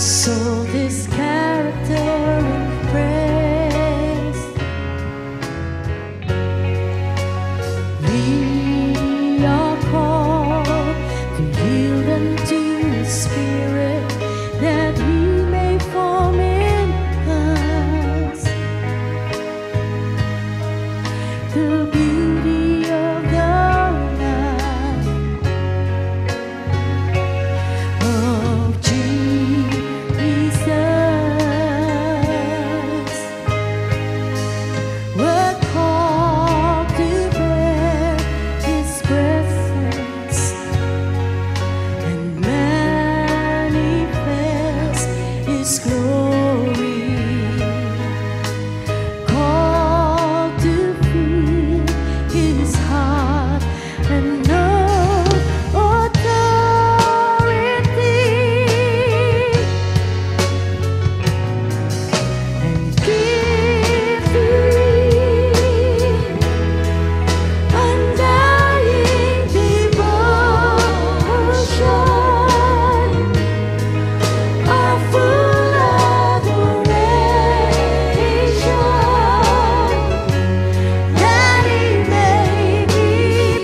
So this character in praise, we are called to yield unto the Spirit, that He may form in us the beauty of the life of Jesus. We're called to bear His presence and manifest His glory, called to feel His heart and know authority, and give thee undying devotion, our full adoration, that He may be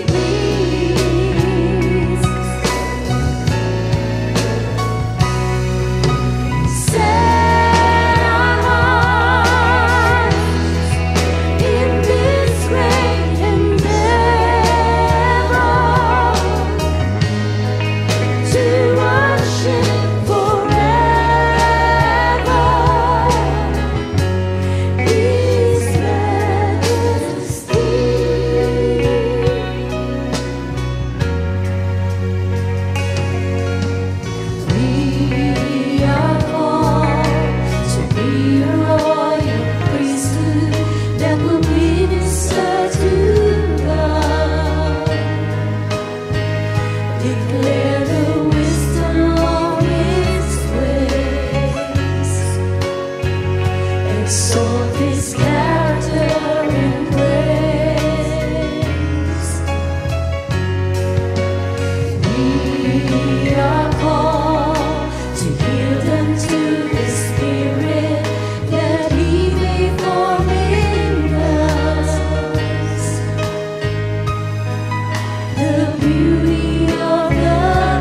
pleased. Set our hearts in this great endeavor to worship forever His majesty. We are called to be a royal priesthood that will minister to God, declare the wisdom of His ways, exalt His character in praise. We are called to yield unto the Spirit, that He may form in us the beauty of the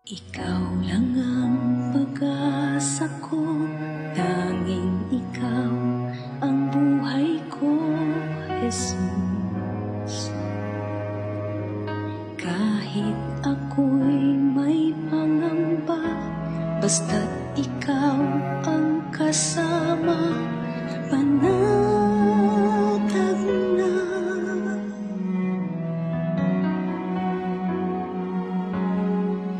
Ikaw lang ang pag-asa ko, tanging ikaw ang buhay ko, Jesus. Kahit ako'y may pangamba, basta't ikaw ang kasama, panatag na.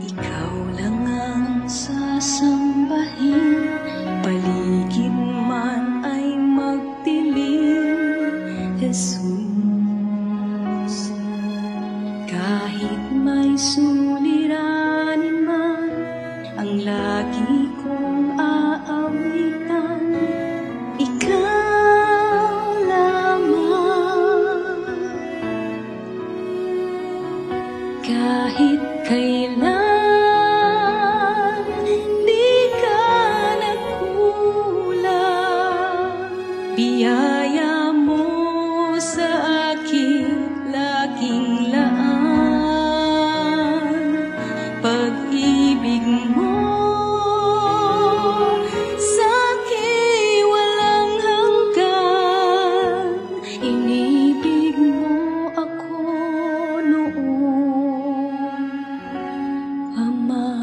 Ikaw lang ang sasambahin, paligid man ay magdilim, Jesus. Kahit may suliranin man, ang lagi kong aawitan, ikaw lamang. Kahit kailan di ka nagkulang, biyaya mo sa akin laging laan. Pag-ibig mo sa'kin walang hanggan, inibig mo ako noon pa man.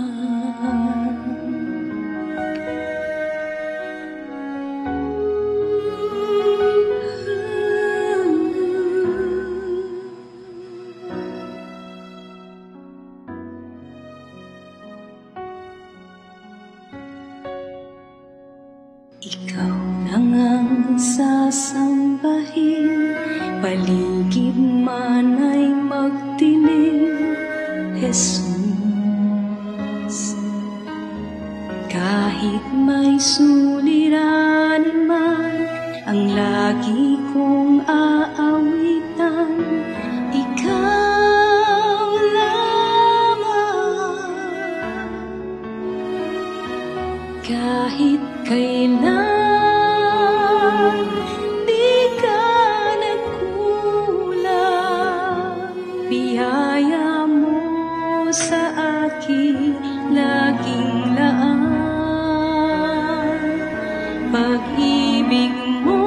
Ikaw lang ang sasambahin, paligid man ay magdilim, Jesus. Kahit may suliranin man, ang lagi kong aawitan, ikaw lamang. Kahit kailan di ka nagkulang, biyaya mo sa akin laging laan. Pag-ibig mo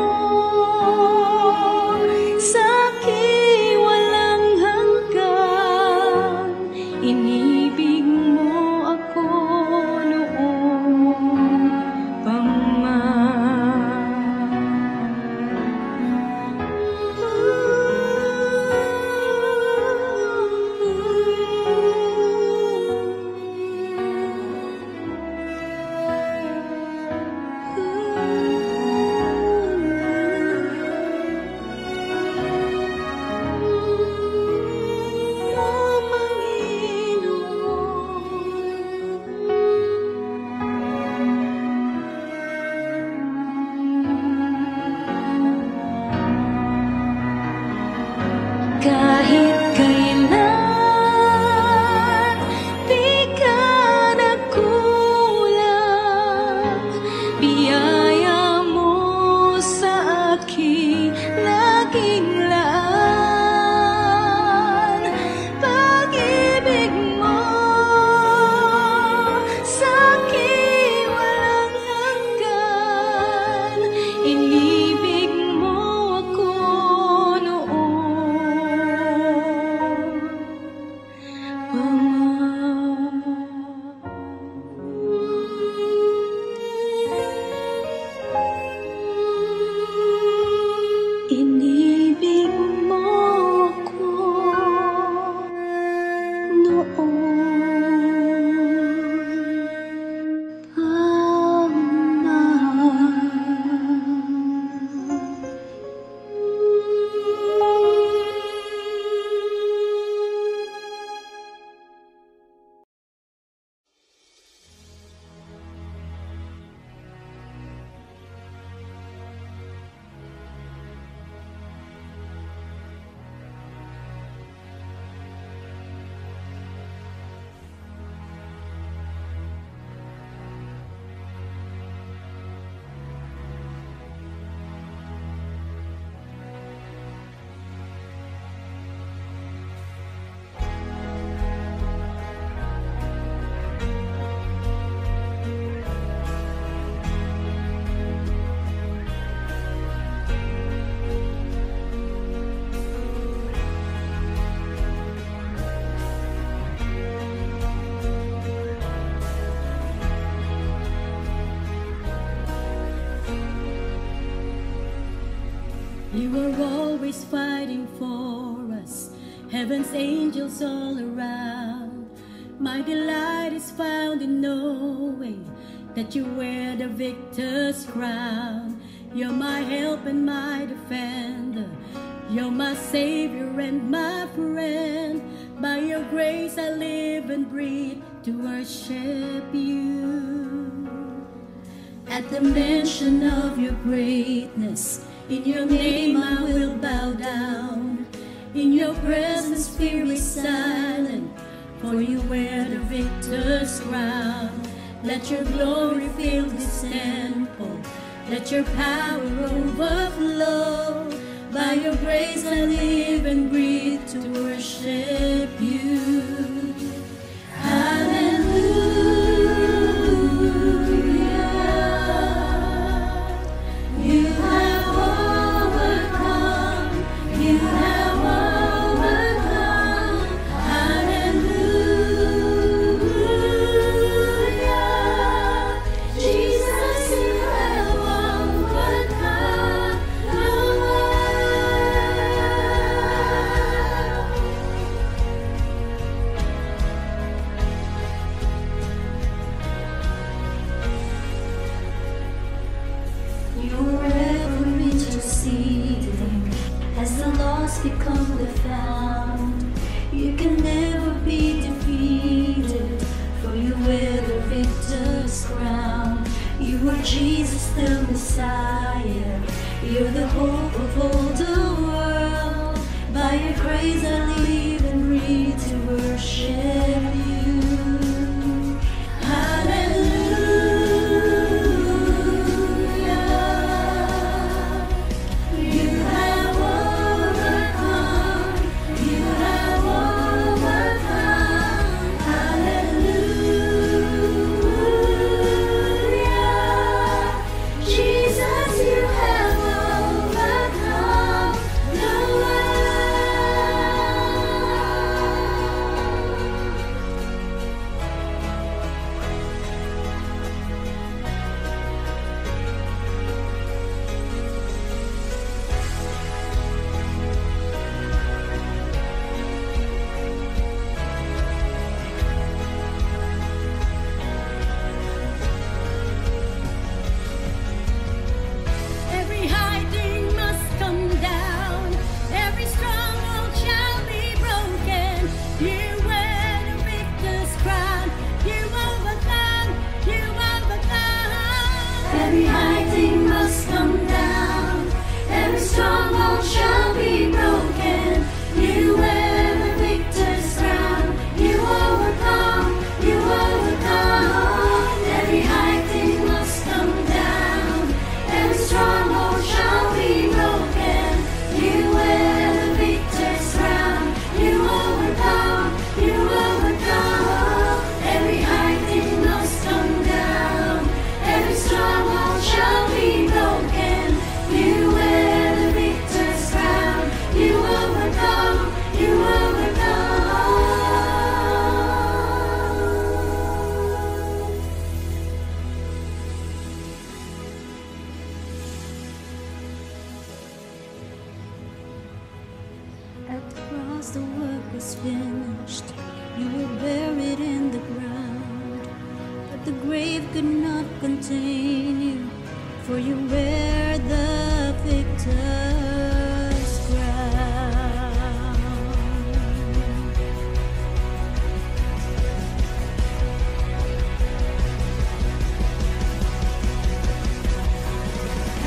sa'kin walang hanggan, inibig mo ako noon pa man. Kahit kailan di ka nagkulang, biyaya mo sa akin laging laan. Pag-ibig mo sa'kin walang hanggan, inibig mo ako noon are always fighting for us, heaven's angels all around. My delight is found in knowing that you wear the victor's crown. You're my help and my defender, you're my savior and my friend. By your grace I live and breathe to worship you. At the mention of your greatness, in your name I will bow down. In your presence fear is silent, for you wear the victor's crown. Let your glory fill this temple, let your power overflow. By your grace I live and breathe to worship you. Become the found. You can never be defeated, for you wear the victor's crown. You are Jesus the Messiah, you're the hope of all the world. By your grace I live and breathe to worship you. Every high thing must come down, every stronghold shall be broken. You wear the victor's crown, you overcome, you overcome. Every high thing must come down, every stronghold shall be broken. You wear the victor's crown, you overcome, you overcome. Every high thing must come down, every stronghold shall be broken. You wear the victor's crown, you overcome, you overcome. At the cross the work was finished, you were buried in the ground, but the grave could not contain you, for you wear the victor's crown.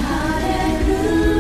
Hallelujah.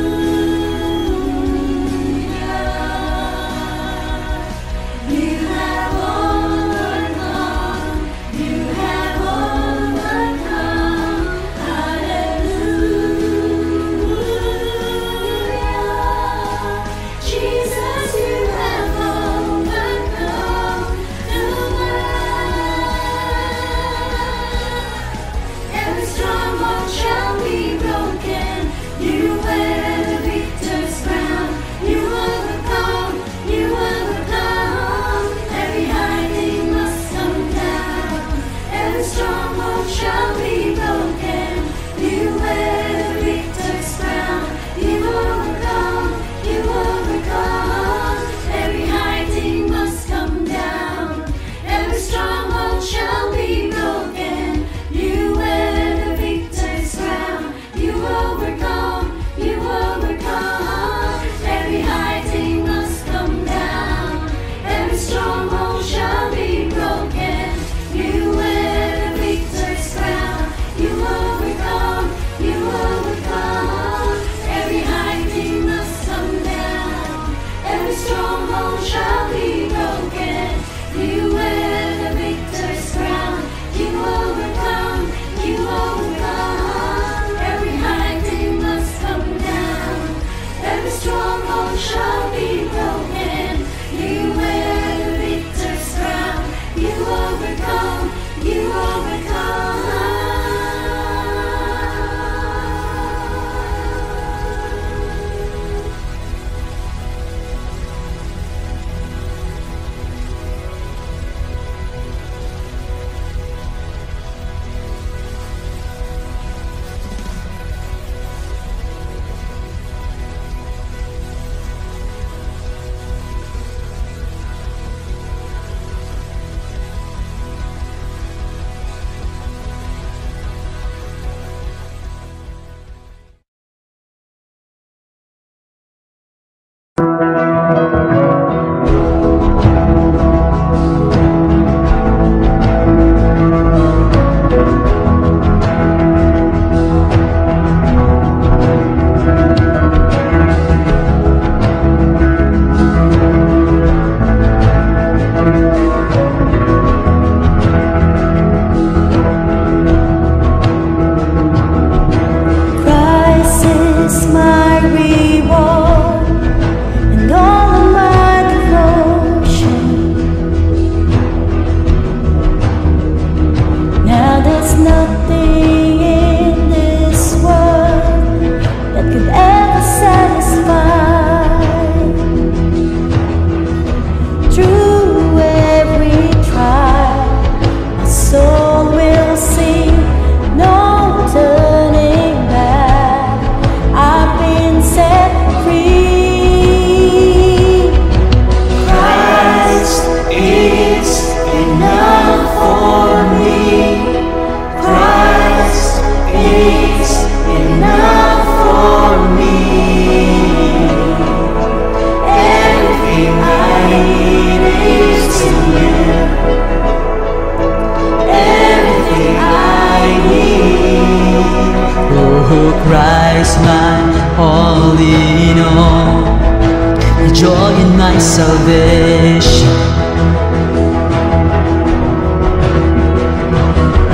salvation,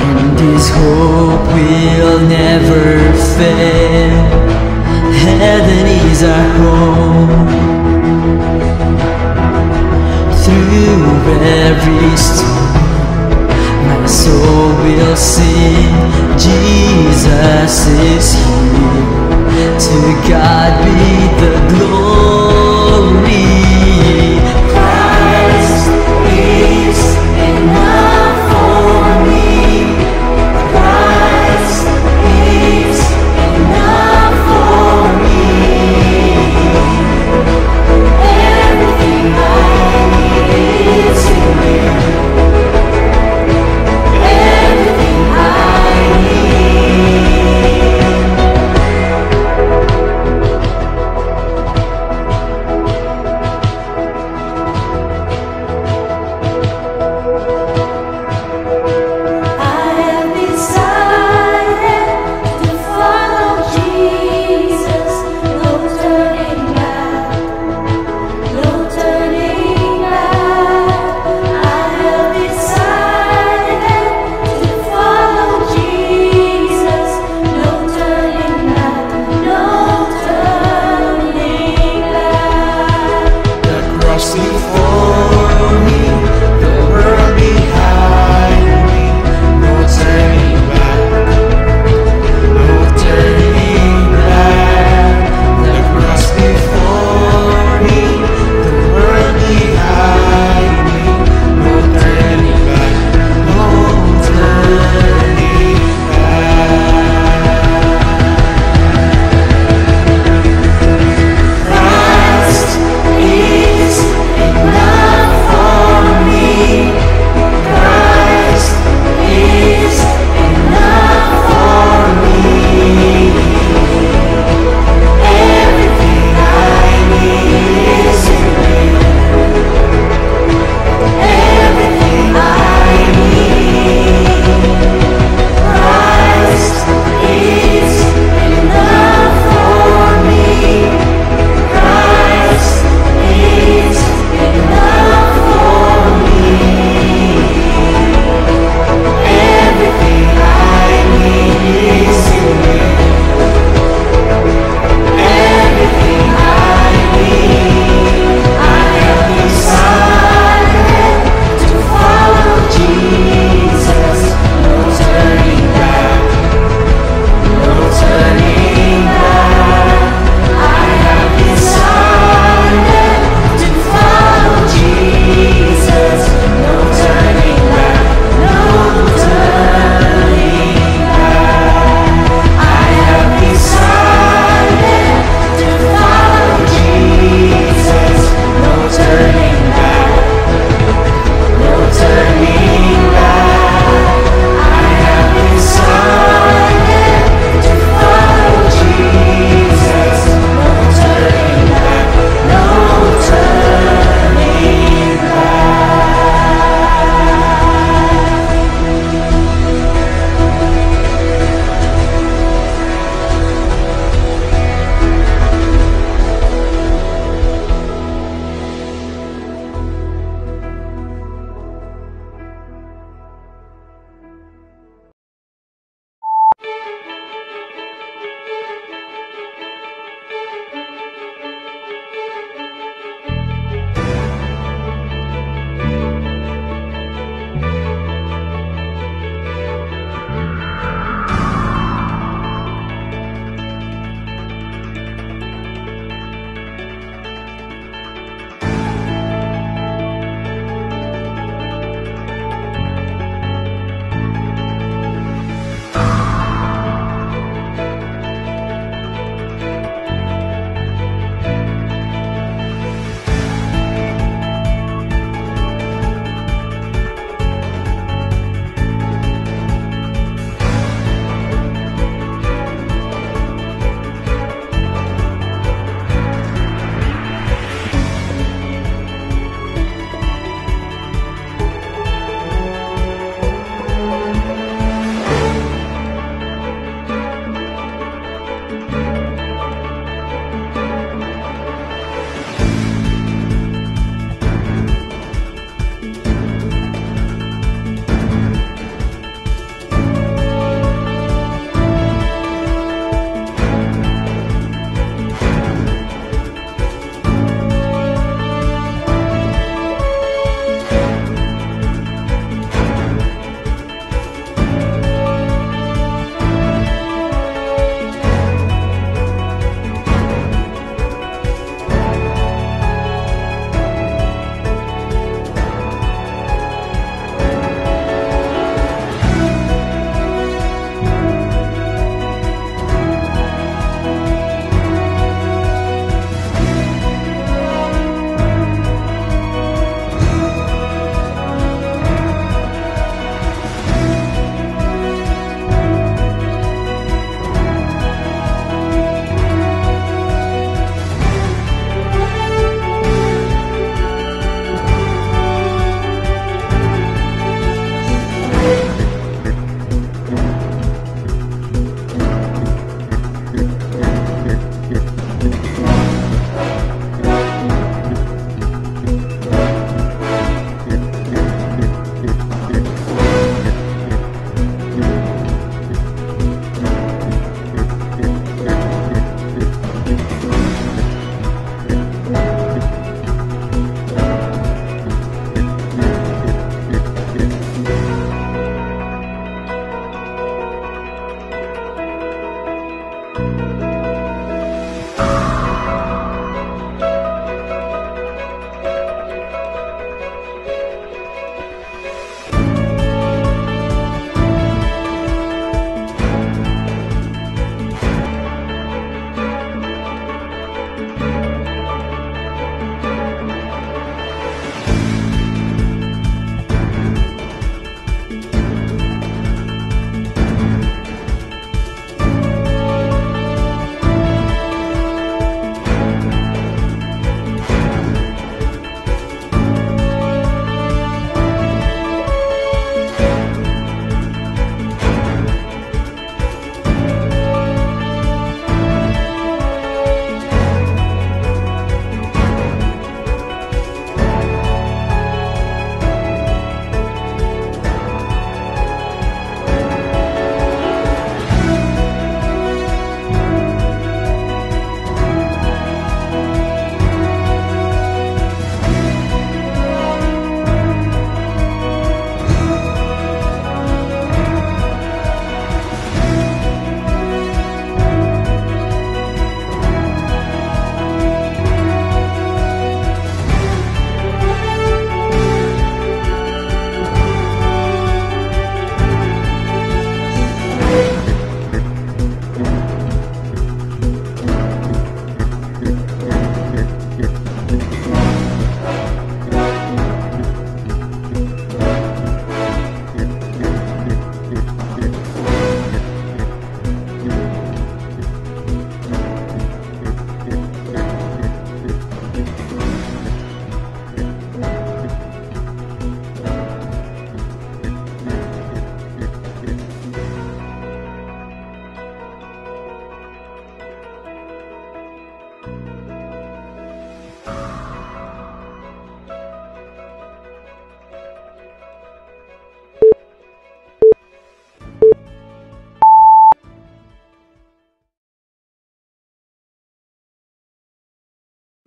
and His hope will never fail. Heaven is our home. Through every storm, my soul will sing, Jesus is here. To God be the glory. Christ is enough for me. Christ is enough for me. Everything I need is in you. Everything I need.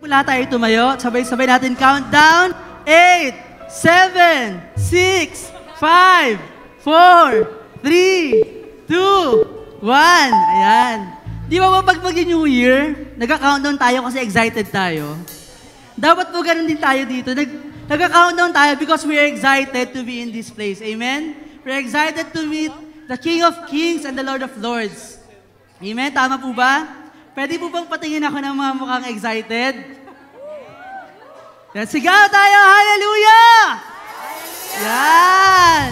Lahat tayo tumayo. Sabay-sabay natin countdown. 8, 7, 6, 5, 4, 3, 2, 1. Ayan. Di ba pag mag-New Year, nagka-countdown tayo kasi excited tayo. Dapat po ganun din tayo dito. Nagka-countdown tayo because we are excited to be in this place. Amen? We're excited to meet the King of Kings and the Lord of Lords. Amen? Tama po ba? Pwede po bang patingin ako ng mga mukhang excited? Yan, sigaw tayo! Hallelujah! Yan!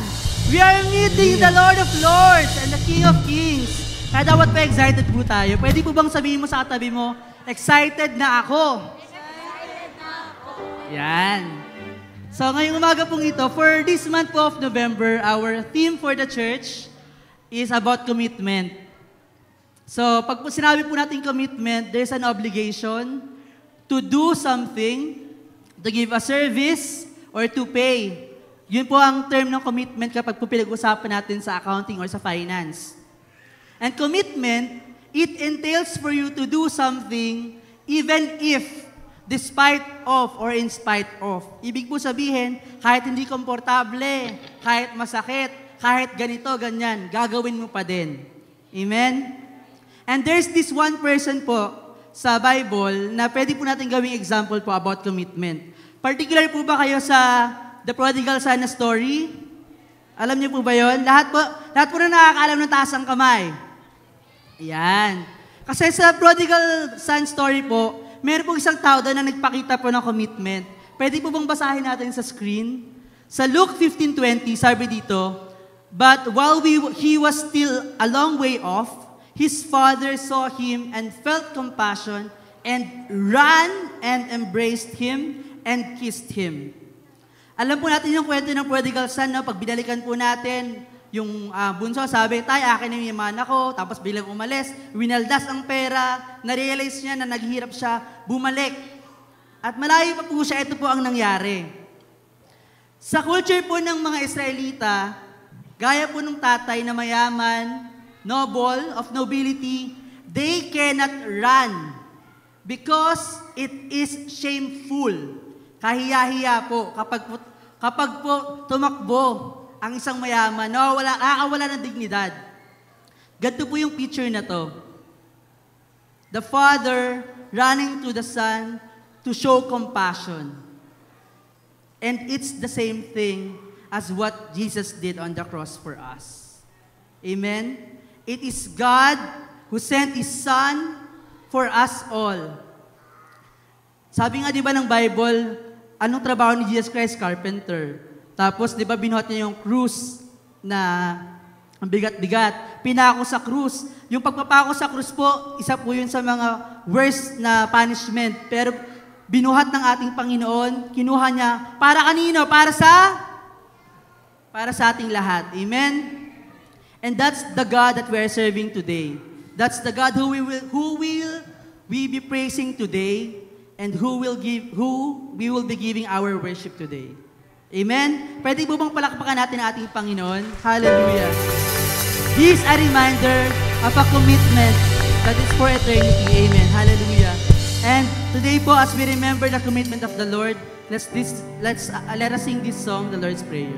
We are meeting the Lord of Lords and the King of Kings. Kaya dapat pa excited po tayo. Pwede po bang sabihin mo sa katabi mo, excited na ako? Excited na ako. Yan. So ngayong umaga pong ito, for this month po of November, our theme for the church is about commitment. So pag po sinabi po natin commitment, there's an obligation to do something, to give a service, or to pay. Yun po ang term ng commitment kapag po pinag-usapan natin sa accounting or sa finance. And commitment, it entails for you to do something even if, despite of, or in spite of. Ibig po sabihin, kahit hindi komportable, kahit masakit, kahit ganito, ganyan, gagawin mo pa din. Amen? And there's this one person po sa Bible na pwede po natin gawing example po about commitment. Particular po ba kayo sa The Prodigal Son na story? Alam niyo po ba yun? Lahat po na nakakaalam ng taas ang kamay. Yan. Kasi sa Prodigal Son story po, meron po isang tao doon na nagpakita po ng commitment. Pwede po bang basahin natin sa screen? Sa Luke 15:20, sabi dito, "But while he was still a long way off, his father saw him and felt compassion and ran and embraced him and kissed him." Alam po natin yung kwento ng prodigal son, no? Pag binalikan po natin, yung bunso sabi, "Tay, akin na yung mana ko," tapos bilang umalis, winaldas ang pera, na-realize niya na naghihirap siya, bumalik. At malayo pa po siya, ito po ang nangyari. Sa culture po ng mga Israelita, gaya po ng tatay na mayaman, noble, of nobility, they cannot run because it is shameful. Kahiya-hiya po kapag po tumakbo ang isang mayaman, nakakawala ng dignidad. Ganito po yung picture na to. The father running to the son to show compassion. And it's the same thing as what Jesus did on the cross for us. Amen? It is God who sent His Son for us all. Sabi nga di ba ng Bible, anong trabaho ni Jesus Christ? Carpenter. Tapos di ba binuhat niya yung krus na ang bigat-bigat. Pinako sa krus. Yung pagpapako sa krus po, isa po yun sa mga worst na punishment. Pero binuhat ng ating Panginoon, kinuha niya, para kanino? Para sa ating lahat. Amen? And that's the God that we are serving today. That's the God who will we be praising today, and who we will be giving our worship today. Amen? Pwede po bang palakpakan natin ang ating Panginoon? Hallelujah. This is a reminder of a commitment that is for eternity. Amen. Hallelujah. And today po, as we remember the commitment of the Lord, let us sing this song, the Lord's Prayer.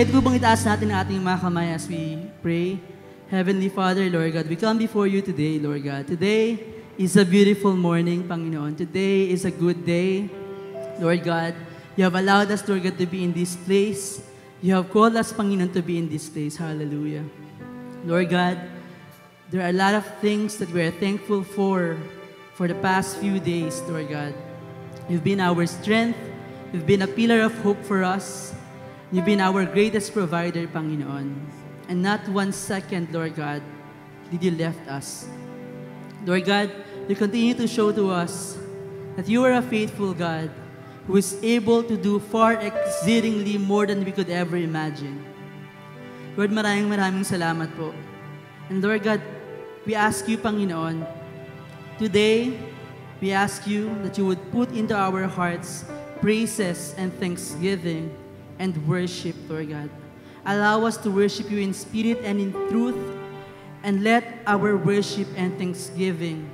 pwede po bang itaas natin ang ating mga kamay as we pray? Heavenly Father, Lord God, we come before you today, Lord God. Today is a beautiful morning, Panginoon. Today is a good day, Lord God. You have allowed us, Lord God, to be in this place. You have called us, Panginoon, to be in this place. Hallelujah. Lord God, there are a lot of things that we are thankful for the past few days, Lord God. You've been our strength. You've been a pillar of hope for us. You've been our greatest provider, Panginoon. And not 1 second, Lord God, did you left us. Lord God, you continue to show to us that you are a faithful God who is able to do far exceedingly more than we could ever imagine. Lord, maraming salamat po. And Lord God, we ask you, Panginoon, today, we ask you that you would put into our hearts praises and thanksgiving and worship, Lord God. Allow us to worship you in spirit and in truth, and let our worship and thanksgiving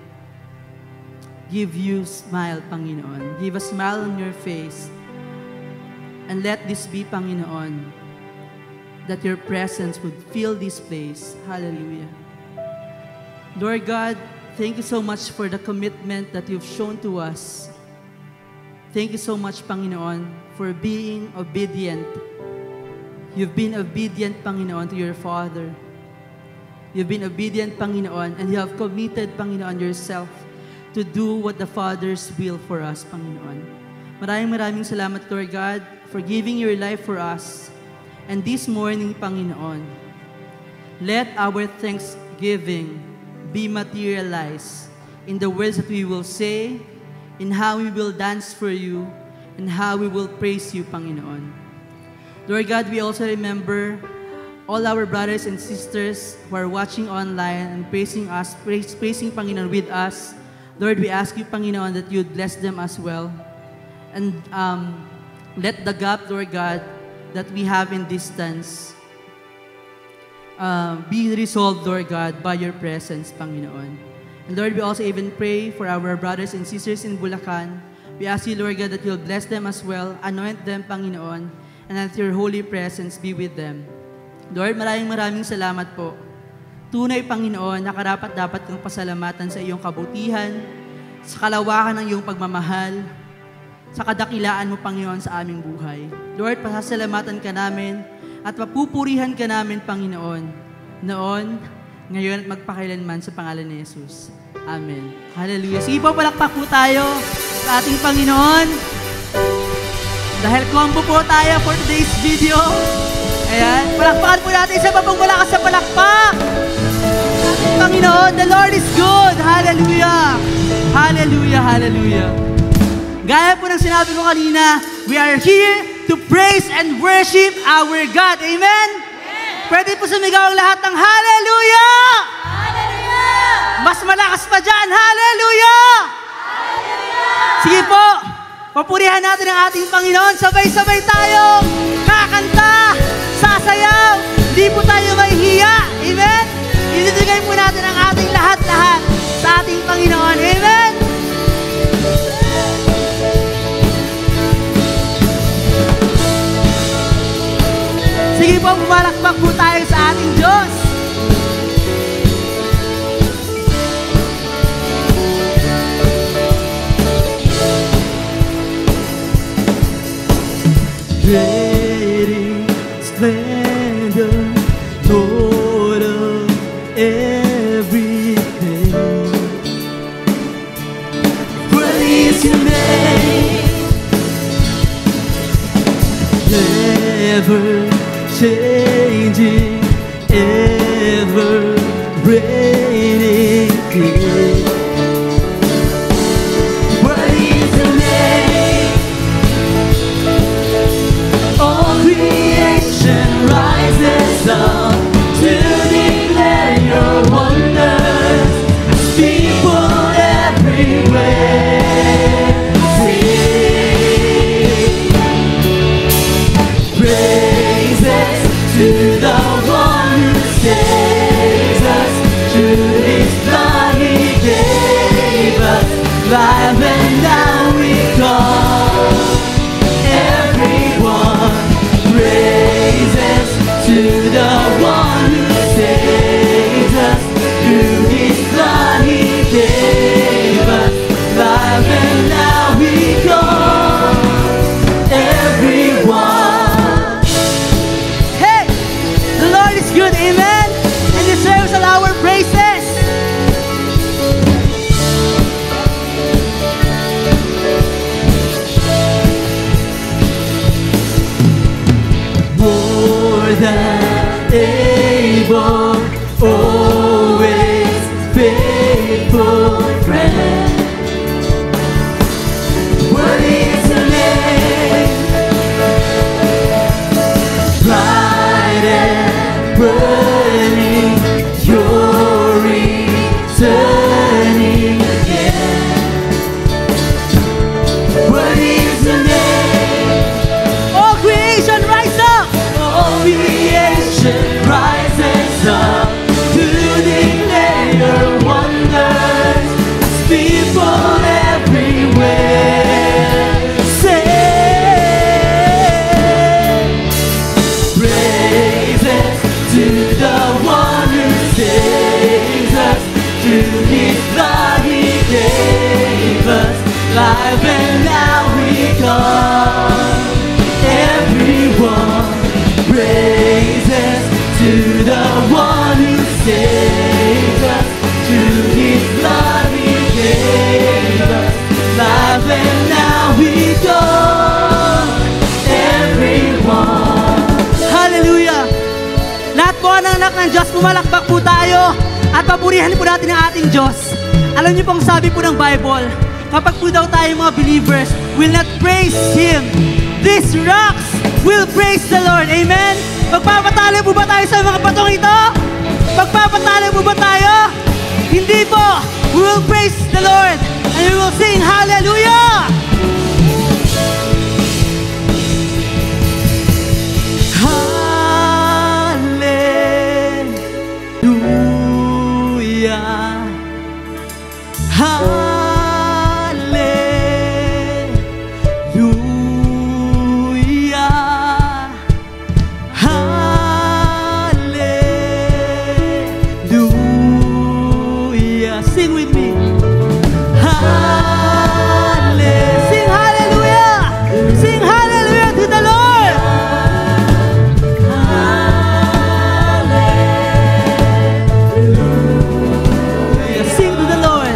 give you smile, Panginoon. Give a smile on your face. And let this be, Panginoon, that your presence would fill this place. Hallelujah. Lord God, thank you so much for the commitment that you've shown to us. Thank you so much, Panginoon, for being obedient. You've been obedient, Panginoon, to your Father. You've been obedient, Panginoon, and you have committed, Panginoon, yourself to do what the Father's will for us, Panginoon. Maraming salamat, Lord God, for giving your life for us. And this morning, Panginoon, let our thanksgiving be materialized in the words that we will say, in how we will dance for you, and how we will praise you, Panginoon. Lord God, we also remember all our brothers and sisters who are watching online and praising us, praising Panginoon with us. Lord, we ask you, Panginoon, that you'd bless them as well. And let the gap, Lord God, that we have in distance be resolved, Lord God, by your presence, Panginoon. And Lord, we also even pray for our brothers and sisters in Bulacan. We ask you, Lord God, that you'll bless them as well, anoint them, Panginoon, and that your holy presence be with them. Lord, maraming salamat po. Tunay, Panginoon, na karapat-dapat kang pasalamatan sa iyong kabutihan, sa kalawakan ng iyong pagmamahal, sa kadakilaan mo, Panginoon, sa aming buhay. Lord, pasasalamatan ka namin at papupurihan ka namin, Panginoon, noon, ngayon at magpakailanman sa pangalan ni Jesus. Amen. Hallelujah. Sige po, palakpak po tayo sa ating Panginoon. Dahil combo po tayo for today's video. Ayan, palakpakan po natin sa babang malakas sa palakpak. Panginoon, the Lord is good. Hallelujah. Hallelujah, hallelujah. Gaya po ng sinabi ko kanina, we are here to praise and worship our God. Amen? Pwede po sumigaw ang lahat ng hallelujah! Hallelujah! Mas malakas pa dyan, hallelujah! Hallelujah! Sige po, papurihan natin ang ating Panginoon. Sabay-sabay tayo kakanta, sasayaw, hindi po tayo mahihiya. Amen? Inindigay po natin ang ating lahat-lahat sa ating Panginoon. Amen? Sige po, pumalakpak po tayo sa ating Diyos. Great in splendor, Lord of everything. Worthy is your name, never changing, ever reigning King. Worthy is your name. All creation rises up to declare your wonders. People everywhere sing praises to the one who saves us, to able, always faithful friend. What is your name? Bright and burning, you're returning again. What is your name? All creation rise up! All creation rises up to declare your wonders. People everywhere sing praises to the one who saves us. Through His blood He gave us life, and now we come. Everyone praises to the one who saves us. Through His blood He gave us life, and now we go. Everyone. Hallelujah! Lahat po ng anak ng Diyos, pumalakpak po tayo at papurihan po natin ang ating Diyos. Alam niyo pong sabi po ng Bible, kapag po daw tayo mga believers will not praise Him, these rocks will praise the Lord. Amen? Magpapatalo po ba tayo sa mga batong ito? Magpapatalo po ba tayo? Hindi po! We will praise the Lord and we will sing Hallelujah! Hallelujah. Sing with me. Sing hallelujah! Sing hallelujah to the Lord! Hallelujah. Sing to the Lord.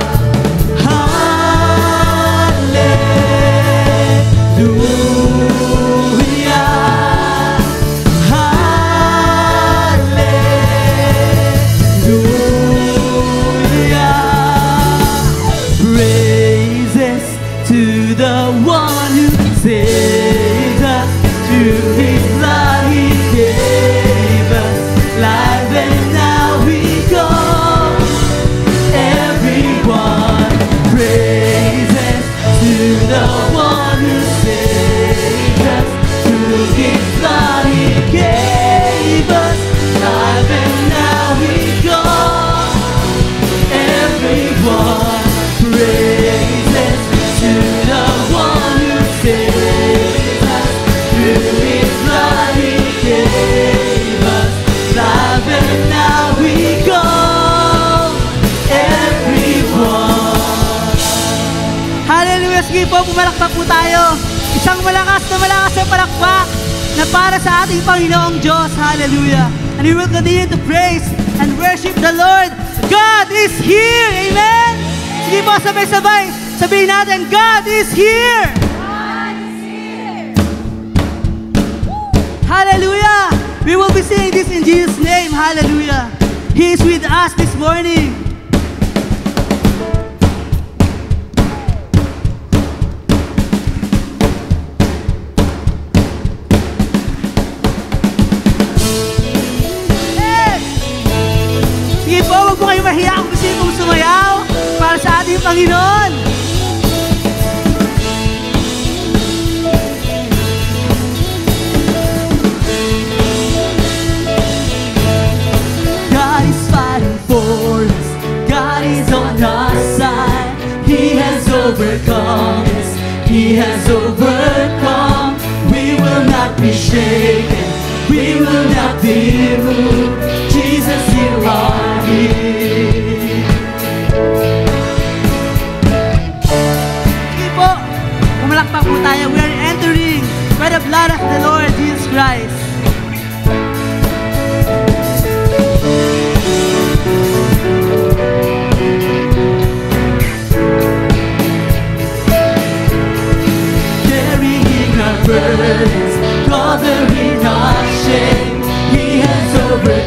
Hallelujah. Praises to the one who saved us. Through His blood He gave us life, and now we go. Everyone praises to the one who saved us. Through His blood He gave us life, and now we go. Everyone praises to the one who saved us. Through His blood He gave us life, and now we go. Everyone. Hallelujah! Sige po, pumalakpak po tayo. Isang malakas na palakpak na para sa ating Panginoong Diyos. Hallelujah! And we will continue to praise and worship the Lord. God is here! Amen! Sige po, sabay-sabay. Sabihin natin, God is here! God is here. Hallelujah! We will be singing this in Jesus' name. Hallelujah! He is with us this morning. Sige po, huwag po kayo mahiya kung gusto niyo pong sumayaw para sa ating Panginoon. God is fighting for us. God is on our side. He has overcome us. He has overcome. We will not be shaken. We will not be moved. Jesus, you are here. Sige po, pumalakpak po tayo. We are entering by the blood of the Lord Jesus Christ. Carrying our burdens, gathering our shame. He has overcome.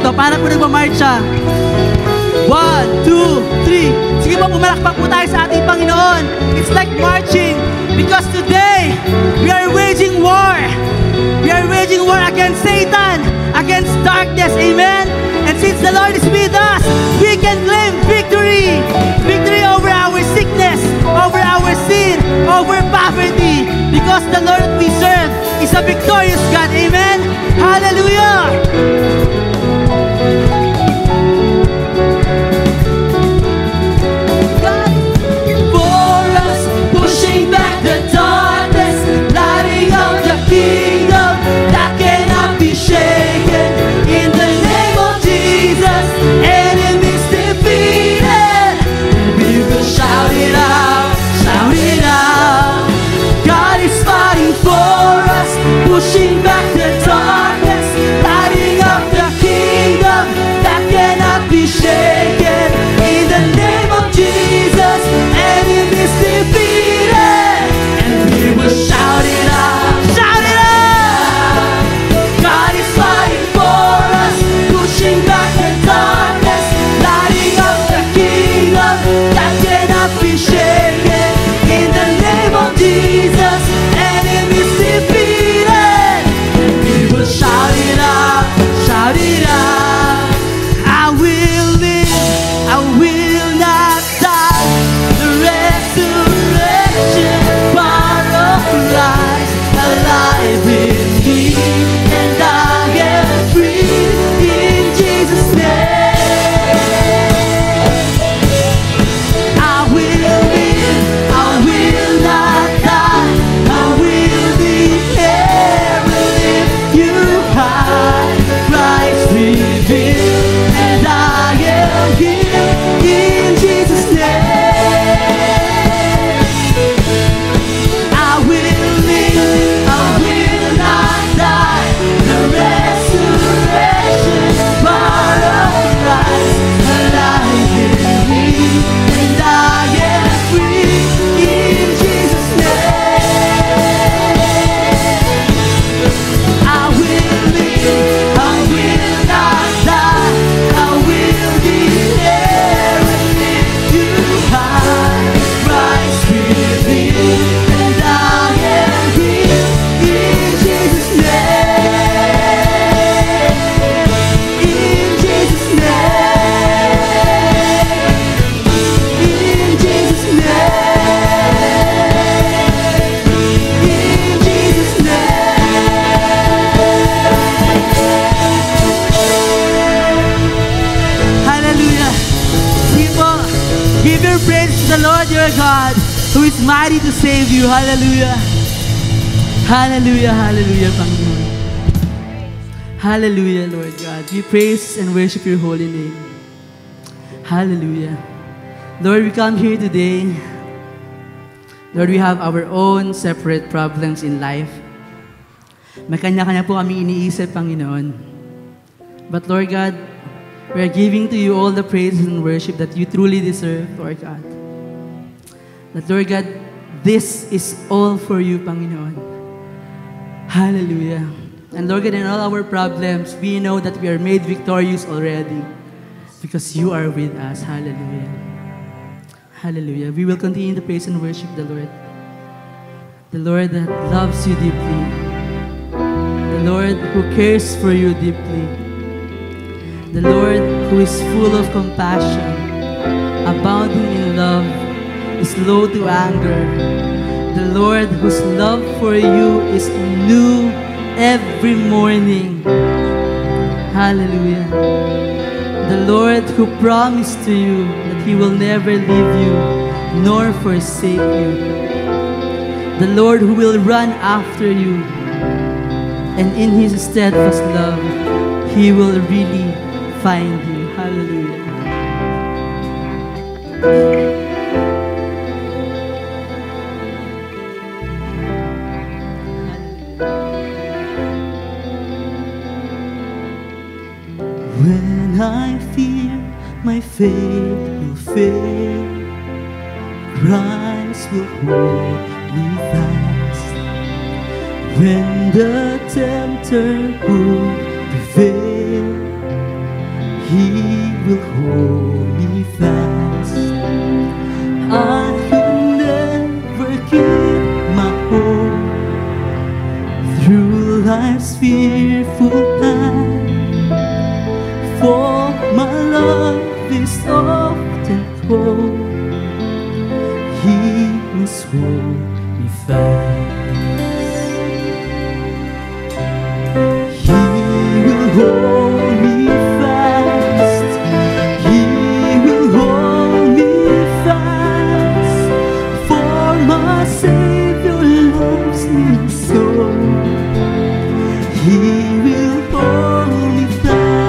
ito. Para po nagmamarcha. 1, 2, 3. Sige po, pumalakpak po tayo sa ating Panginoon. It's like marching. Because today, we are waging war. We are waging war against Satan, against darkness. Amen? And since the Lord is with us, we can claim victory. Victory over our sickness, over our sin, over poverty. Because the Lord that we serve is a victorious God. Amen? Hallelujah! For us, pushing back the darkness, lighting up the kingdom that cannot be shaken. In the name of Jesus, enemies defeated. We will shout it out, shout it out. God is fighting for us, pushing back the darkness, lighting up the kingdom that cannot be shaken. In the name of Jesus, enemies defeated, and we will shout it out, shout it out. God is fighting for us, pushing back the darkness, lighting up the kingdom that cannot be shaken. In the name of Jesus, enemies defeated, and we will shout it out, shout it out. I will live, I will not die. The resurrection power of Christ alive in me, and I am free in Jesus' name. I will live, I will not die. I will declare and lift you high. Christ revealed, and I am here in Jesus' name. I will live, I will not die. The resurrection power of Christ alive in me, and I am free in Jesus' name. I will live, I will not die. I will declare and lift you high. Christ revealed, and I am here in Jesus' name. In Jesus' name. In Jesus' name. In Jesus' Hallelujah. Sige po, give your praise to the Lord your God, who is mighty to save you. Hallelujah. Hallelujah, hallelujah, Panginoon. Hallelujah, Lord God. We praise and worship your holy name. Hallelujah. Lord, we come here today. Lord, we have our own separate problems in life. May kanya-kanya po kami iniisip, Panginoon. But Lord God, we are giving to you all the praise and worship that you truly deserve, Lord God. That, Lord God, this is all for you, Panginoon. Hallelujah. And Lord God, in all our problems, we know that we are made victorious already because you are with us. Hallelujah. Hallelujah. We will continue to praise and worship the Lord. The Lord that loves you deeply. The Lord who cares for you deeply. The Lord who is full of compassion, abounding in love, is slow to anger. The Lord whose love for you is new every morning. Hallelujah. The Lord who promised to you that He will never leave you nor forsake you. The Lord who will run after you, and in His steadfast love, He will really find you. Hallelujah. When I fear my faith will fail, Christ will hold me fast. When the tempter would prevail, He will hold me fast. I will never give my hope through life's fearful path. For my love is often cold. He must hold me fast. He will hold me fast. He will hold me fast. For my Savior loves me so. He will hold me fast.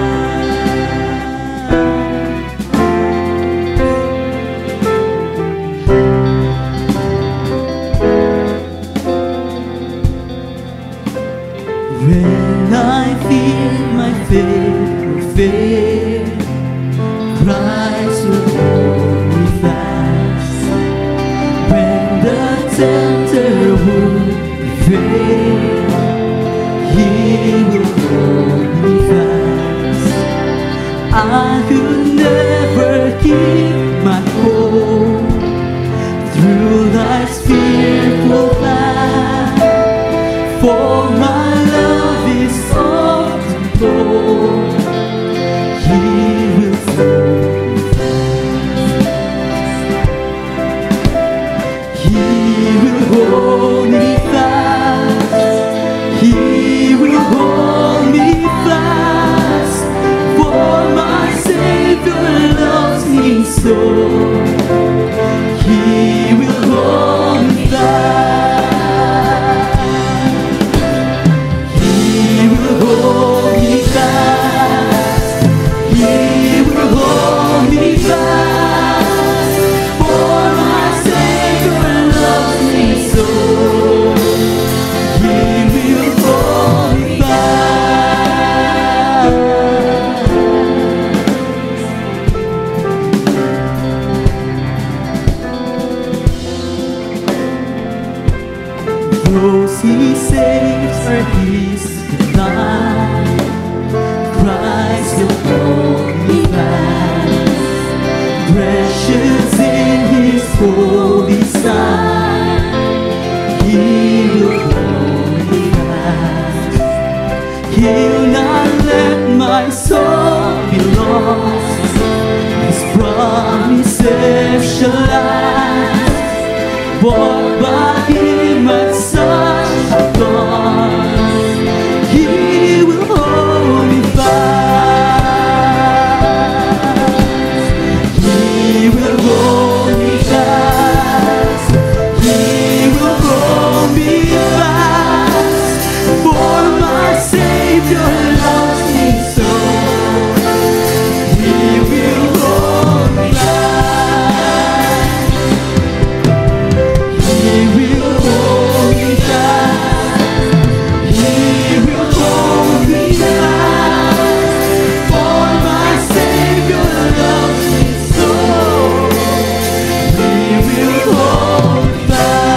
When I feel my faith will fail, Christ will hold me fast. When the tempter would prevail, He will hold me fast. I could never keep my hope through life's fearful path. For my love is often cold. He will hold me fast. He will hold me fast. He will hold me fast. For my Savior loves me so. He will hold me fast. He will hold me fast. He will hold me fast. For my Savior loves me so. He will hold me fast. Those He saves are His divine. Christ will hold me fast. Precious in His holy Son, He will hold me fast. He'll not let my soul be lost. His promises shall last. Walk by Him at such a cost. He will hold me fast. He will hold me fast. He will hold me fast. For my Savior loves me so. He will hold me fast. He will hold me fast. He will hold me fast. For my Savior loves me so. He will hold me fast.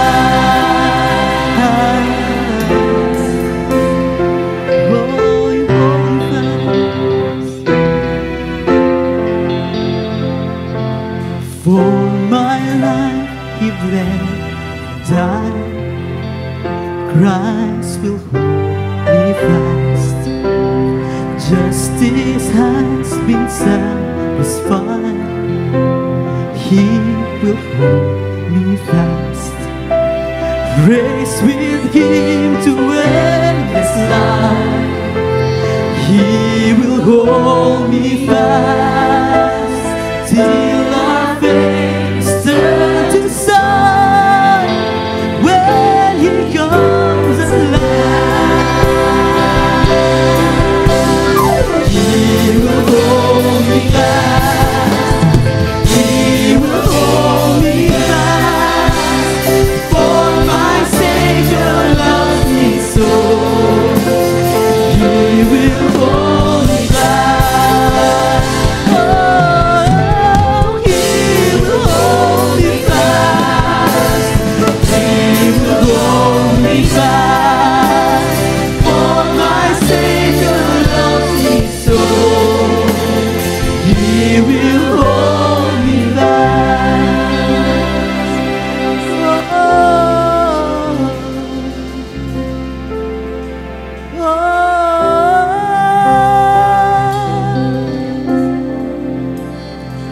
Oh, He hold me fast. For my life He bled, died. Christ will hold me fast. Justice has been satisfied. He will hold me fast. Race with Him to endless life. He will hold me fast till our faces turn to sun. When He comes alive, He will hold me fast. He will hold me fast. For my Savior loves me so. He will hold me fast. He will hold me fast. Oh,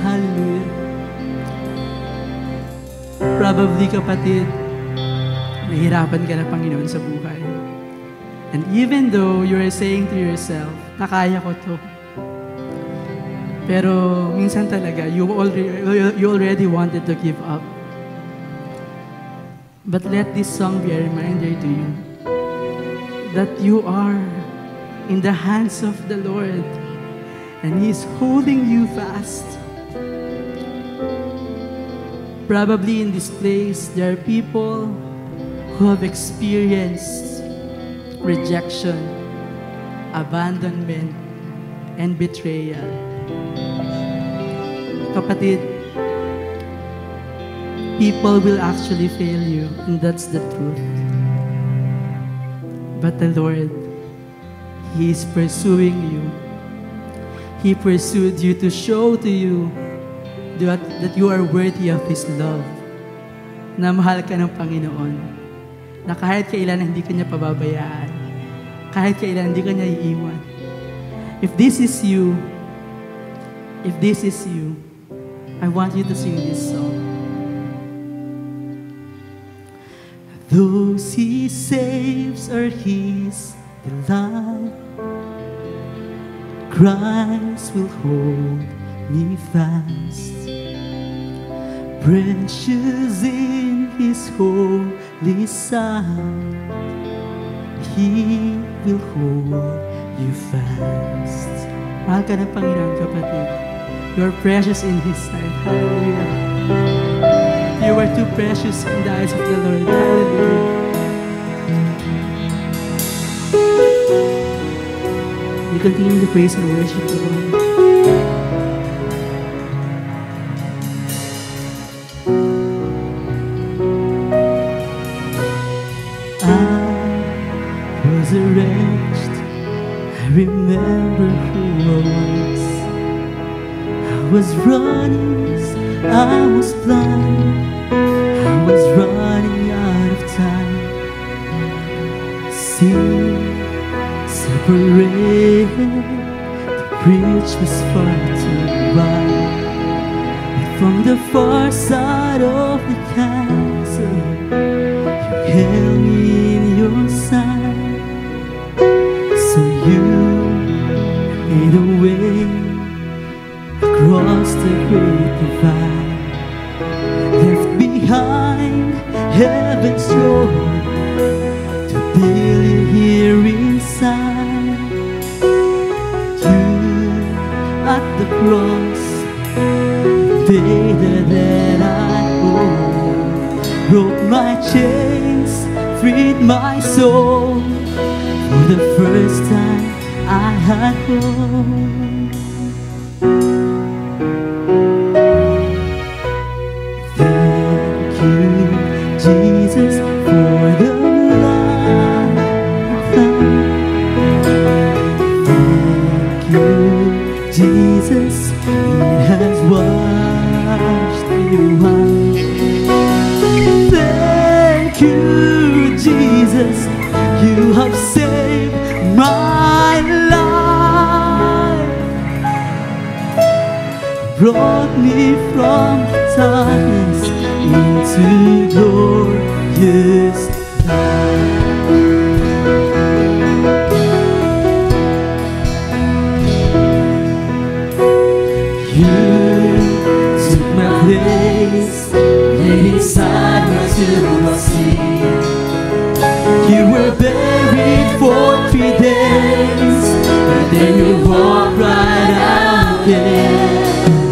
hallelujah. Probably, kapatid, nahihirapan ka na, Panginoon, sa buhay. And even though you are saying to yourself, nakaya ko to, pero minsan talaga, you already wanted to give up. But let this song be a reminder to you that you are in the hands of the Lord and He is holding you fast. Probably in this place, there are people who have experienced rejection, abandonment, and betrayal. Kapatid, people will actually fail you, and that's the truth. But the Lord, He is pursuing you. He pursued you to show to you that you are worthy of His love. Na mahal ka ng Panginoon. Na kahit kailan hindi ka niya pababayaan. Kahit kailan hindi ka niya iiwan. If this is you, I want you to sing this song. Those He saves are His delight. Christ will hold me fast. Precious in His holy sight, He will hold you fast. Mahal ka ng Panginoon, kapatid. You are precious in His sight. Hallelujah. You are too precious in the eyes of the Lord. Hallelujah. You continue to praise and worship the Lord. Resurrected, I remember who I was running, I was blind, I was running out of time. Sin separated, the bridge was far too wide. And from the far side of the castle, you held me in your side. So you made a way across the great divide, left behind heaven's throne to build you here inside. You at the cross, the day that I owe, broke my chains, freed my soul. For the first time I had hope. Thank you, Jesus, for the blood. Thank you, Jesus, it has washed me white. Thank you, Jesus, you have saved my life, brought me from darkness into glorious light. You took my place, laid inside my tomb of sin. You were buried for 3 days, but then you walked right out again.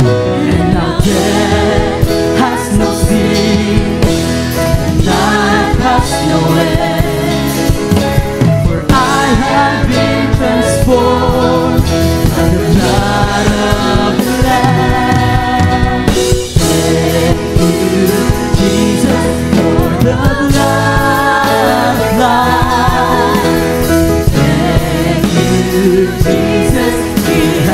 And now death has no sting, and life has no end. For I have been transformed by the blood of the Lamb. Thank you, Jesus, for the blood. Thank you, Jesus, it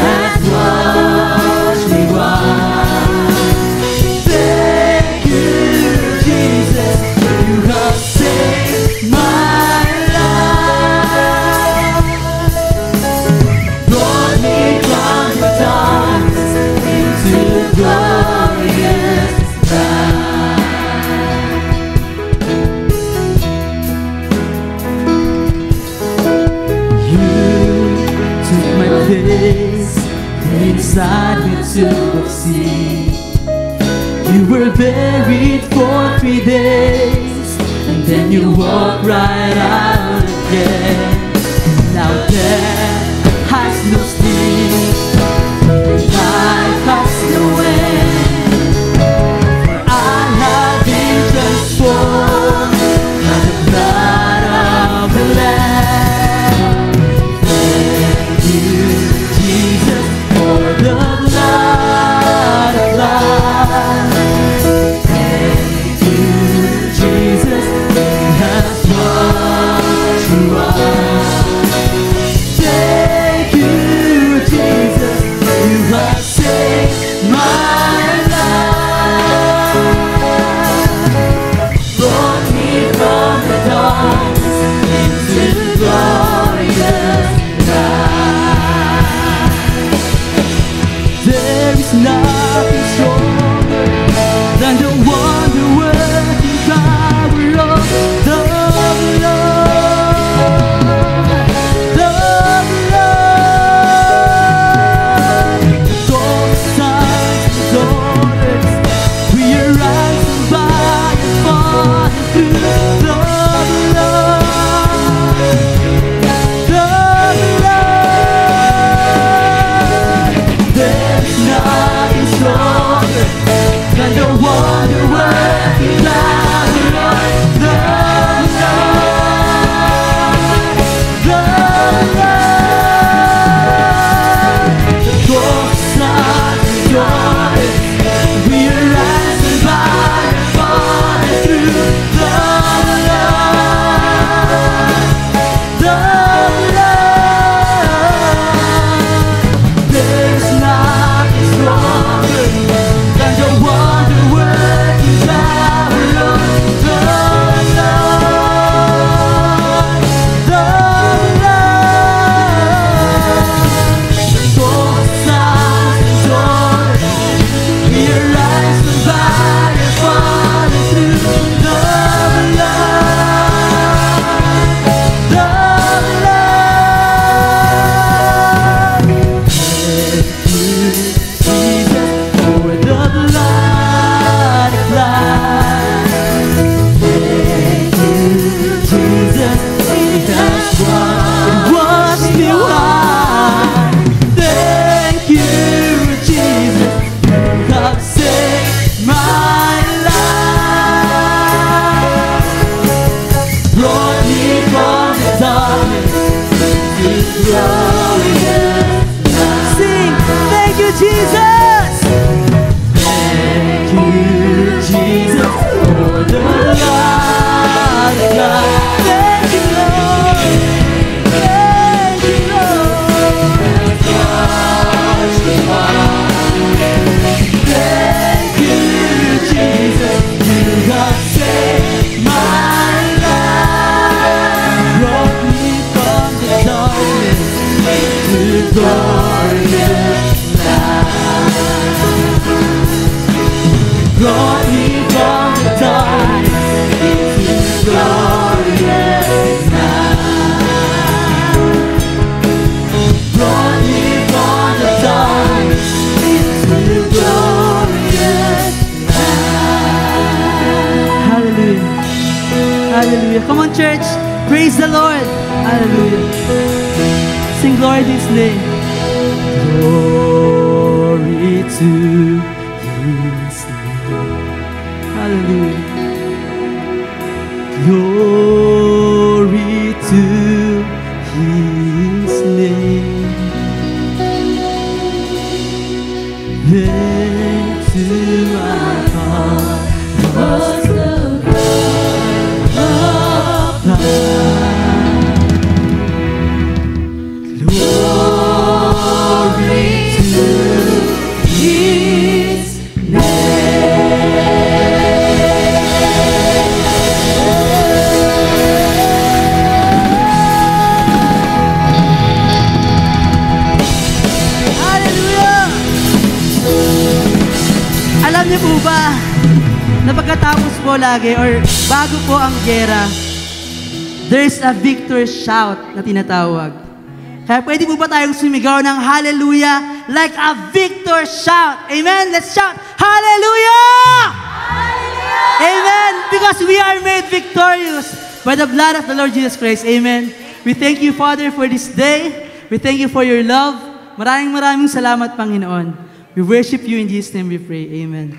into the sea. You were buried for 3 days, and then you walked right out again. Now death has no sting, life has no end. For I have been transformed by the blood of the Lamb. Thank you, Jesus, for the blood of life. Thank you, Jesus, you have won through us. Thank you, Jesus, you have saved my life. Brought me from the darkness into glorious light. There is nothing stronger than the wonder-working power of the Lord. The Lord. Those sons and daughters, we are ransomed by your Father through the blood. The blood. There's nothing stronger than the wonder-working power of the Lord. The Lord. Those sons and daughters, we are ransomed by your Father through the blood. The blood. There's nothing stronger than the wonder-working power of the Lord. The blood. Those sons and daughters, we are ransomed by your Father through the blood. The blood. Thank you, Jesus, for the blood of life. Thank you, Jesus, it has washed me white. Thank you, Jesus, you have saved my life. Brought me from the darkness to glorious light. Sing, thank you, Jesus. Thank you, Jesus, for the blood of life. Thank you, Lord. Thank you, Lord. Thank you, Jesus, you have saved my life. Brought me from the darkness to glorious light. Brought me from the darkness into glorious light. Brought me from the darkness into glorious light. Hallelujah. Hallelujah. Come on, church. Praise the Lord. Hallelujah. Sing glory to His name. Glory to His name. Hallelujah. Glory to His name. Then to my heart was the blood of life. Glory to His Alam niyo po ba na pagkatapos po lagi or bago po ang gera, there's a victory shout na tinatawag. Kaya pwede po ba tayong sumigaw ng hallelujah like a victor shout. Amen? Let's shout, Hallelujah! Amen. Because we are made victorious by the blood of the Lord Jesus Christ. Amen. We thank you, Father, for this day. We thank you for your love. Maraming salamat, Panginoon. We worship you in Jesus' name we pray. Amen.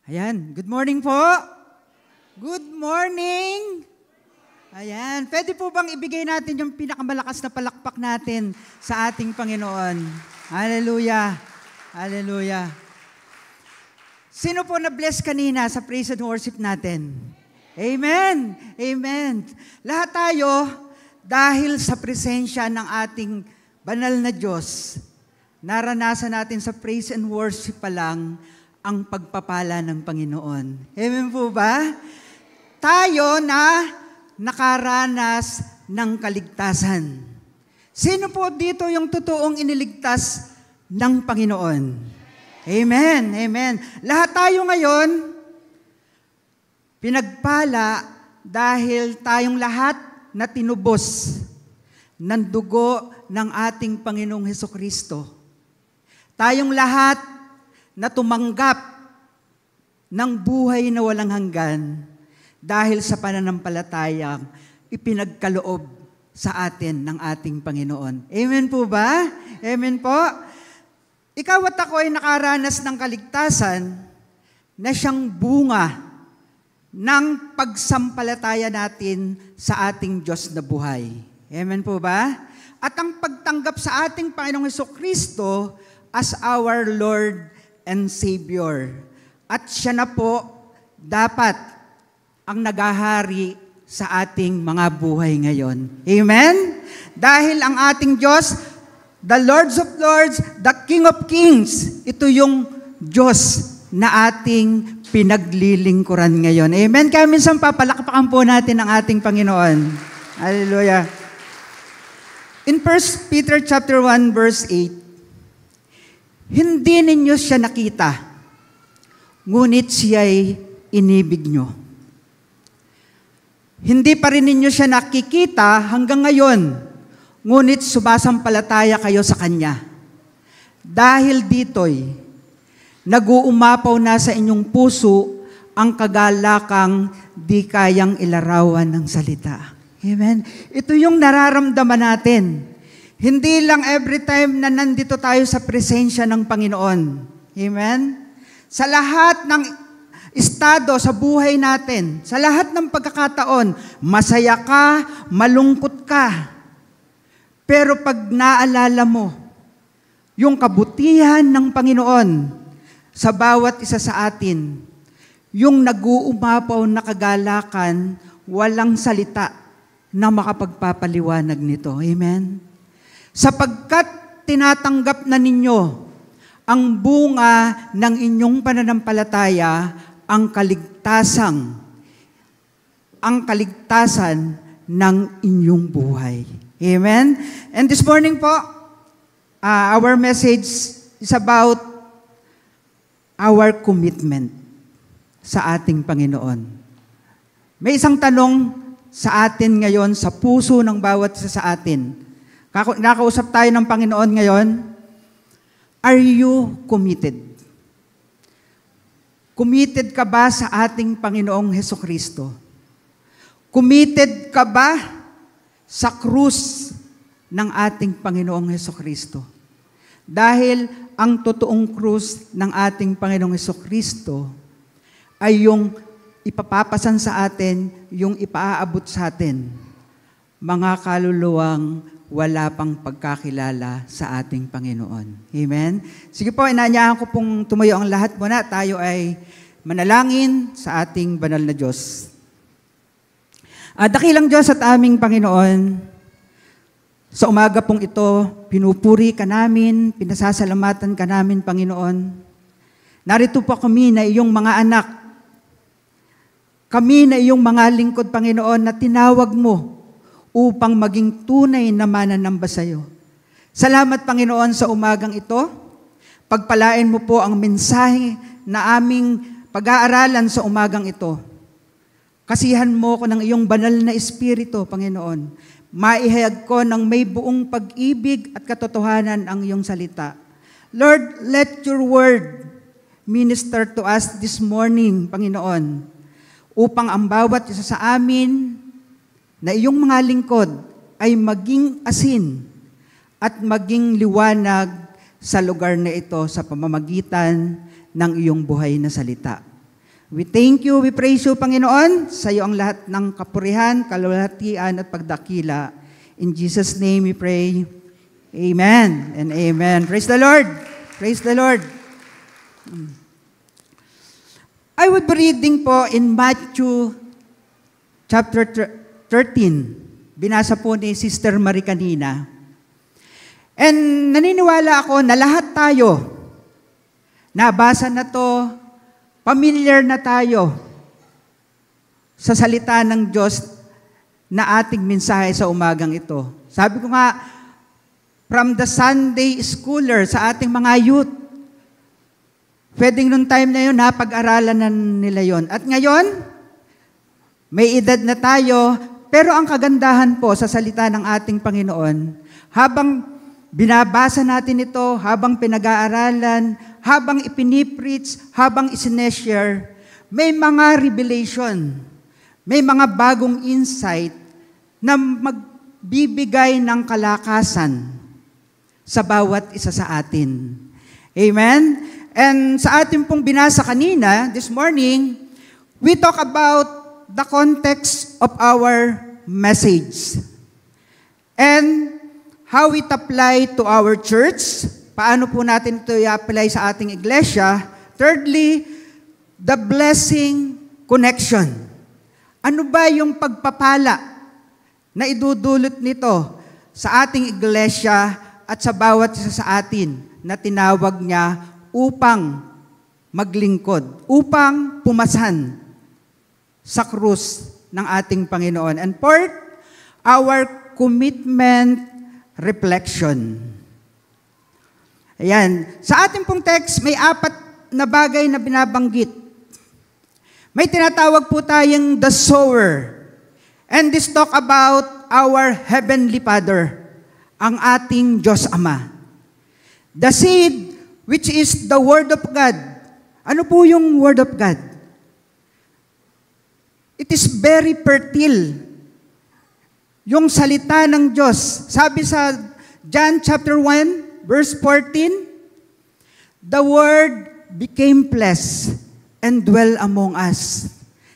Ayan, good morning po. Good morning. Ayan, pwede po bang ibigay natin yung pinakamalakas na palakpak natin sa ating Panginoon? Hallelujah. Hallelujah. Sino po na-bless kanina sa praise and worship natin? Amen. Amen. Lahat tayo, dahil sa presensya ng ating banal na Diyos, naranasan natin sa praise and worship pa lang ang pagpapala ng Panginoon. Amen po ba? Tayo na nakaranas ng kaligtasan. Sino po dito yung totoong iniligtas ng Panginoon? Amen, amen. Lahat tayo ngayon, pinagpala dahil tayong lahat na tinubos ng dugo ng ating Panginoong Hesukristo. Tayong lahat na tumanggap ng buhay na walang hanggan dahil sa pananampalatayang ipinagkaloob sa atin ng ating Panginoon. Amen po ba? Amen po? Ikaw at ako ay nakaranas ng kaligtasan na siyang bunga ng pagsampalataya natin sa ating Diyos na buhay. Amen po ba? At ang pagtanggap sa ating Panginoong Hesukristo as our Lord and Savior. At siya na po dapat ang nagahari sa ating mga buhay ngayon. Amen? Dahil ang ating Diyos, the Lords of Lords, the King of Kings, ito yung Diyos na ating pinaglilingkuran ngayon. Amen? Kaya minsan papalakpakan po natin ang ating Panginoon. Hallelujah. In 1 Peter chapter 1 verse 8, hindi ninyo siya nakita, ngunit siya'y inibig nyo. Hindi pa rin ninyo siya nakikita hanggang ngayon, ngunit sumasampalataya kayo sa Kanya. Dahil dito'y nag-uumapaw na sa inyong puso ang kagalakang di kayang ilarawan ng salita. Amen? Ito yung nararamdaman natin. Hindi lang every time na nandito tayo sa presensya ng Panginoon. Amen? Sa lahat ng estado sa buhay natin, sa lahat ng pagkakataon, masaya ka, malungkot ka. Pero pag naalala mo yung kabutihan ng Panginoon sa bawat isa sa atin, yung nag-uumapaw na kagalakan, walang salita na makapagpapaliwanag nito. Amen? Sapagkat tinatanggap na ninyo ang bunga ng inyong pananampalataya, ang kaligtasan ng inyong buhay. Amen? And this morning po, our message is about our commitment sa ating Panginoon. May isang tanong sa atin ngayon, sa puso ng bawat isa sa atin. Nakausap tayo ng Panginoon ngayon, are you committed? Committed ka ba sa ating Panginoong Hesukristo? Committed ka ba sa krus ng ating Panginoong Hesukristo? Dahil ang totoong krus ng ating Panginoong Hesukristo ay yung ipapapasan sa atin, yung ipaaabot sa atin, mga kaluluwang wala pang pagkakilala sa ating Panginoon. Amen? Sige po, inaanyahan ko pong tumayo ang lahat muna. Tayo ay manalangin sa ating banal na Diyos. Dakilang Diyos at aming Panginoon, sa umaga pong ito, pinupuri ka namin, pinasasalamatan ka namin, Panginoon. Narito po kami na iyong mga anak. Kami na iyong mga lingkod, Panginoon, na tinawag mo upang maging tunay na mananamba sa iyo. Salamat, Panginoon, sa umagang ito. Pagpalain mo po ang mensahe na aming pag-aaralan sa umagang ito. Kasihan mo ko ng iyong banal na espiritu, Panginoon. Maihayag ko ng may buong pag-ibig at katotohanan ang iyong salita. Lord, let your word minister to us this morning, Panginoon, upang ang bawat isa sa amin na iyong mga lingkod ay maging asin at maging liwanag sa lugar na ito sa pamamagitan ng iyong buhay na salita. We thank you, we praise you, Panginoon. Sa iyo ang lahat ng kapurihan, kalulhatian at pagdakila. In Jesus' name we pray. Amen and amen. Praise the Lord. Praise the Lord. I would be reading po in Matthew chapter 13. Binasa po ni Sister Marie kanina. And naniniwala ako na lahat tayo, nabasa na to, familiar na tayo sa salita ng Diyos na ating mensahe sa umagang ito. Sabi ko nga, from the Sunday schooler sa ating mga youth, pwedeng nung time na yun, napag-aralan na nila yon. At ngayon, may edad na tayo, pero ang kagandahan po sa salita ng ating Panginoon, habang binabasa natin ito, habang pinag-aaralan, habang ipinipreach, habang isineshare, may mga revelation, may mga bagong insight na magbibigay ng kalakasan sa bawat isa sa atin. Amen? And sa ating pong binasa kanina, this morning, we talk about the context of our message. And how it apply to our church. Paano po natin ito i-apply sa ating iglesia? Thirdly, the blessing connection. Ano ba yung pagpapala na idudulot nito sa ating iglesia at sa bawat isa sa atin na tinawag niya upang maglingkod, upang pumasan sa krus ng ating Panginoon. And fourth, our commitment reflection. Ayan. Sa ating pong text, may 4 na bagay na binabanggit. May tinatawag po tayong the sower. And this talk about our Heavenly Father, ang ating Diyos Ama. The seed, which is the Word of God. Ano po yung Word of God? It is very fertile. Yung salita ng Diyos. Sabi sa John chapter 1, verse 14, the Word became flesh and dwell among us.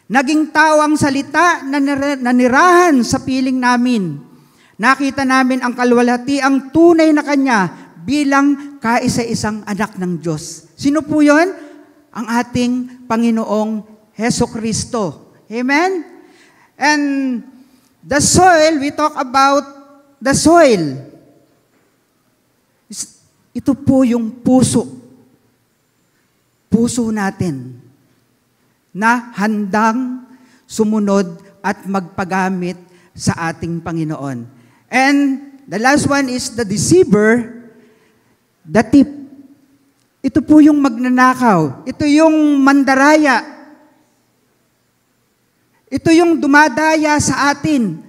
Naging tao ang salita na nanirahan sa piling namin. Nakita namin ang kaluwalhatiang tunay na Kanya bilang kaisa-isang anak ng Diyos. Sino po yun? Ang ating Panginoong Hesukristo. Amen? And the soil, we talk about the soil. Ito po yung puso. Puso natin na handang sumunod at magpagamit sa ating Panginoon. And the last one is the deceiver, the thief. Ito po yung magnanakaw. Ito yung mandaraya. Ito yung dumadaya sa atin.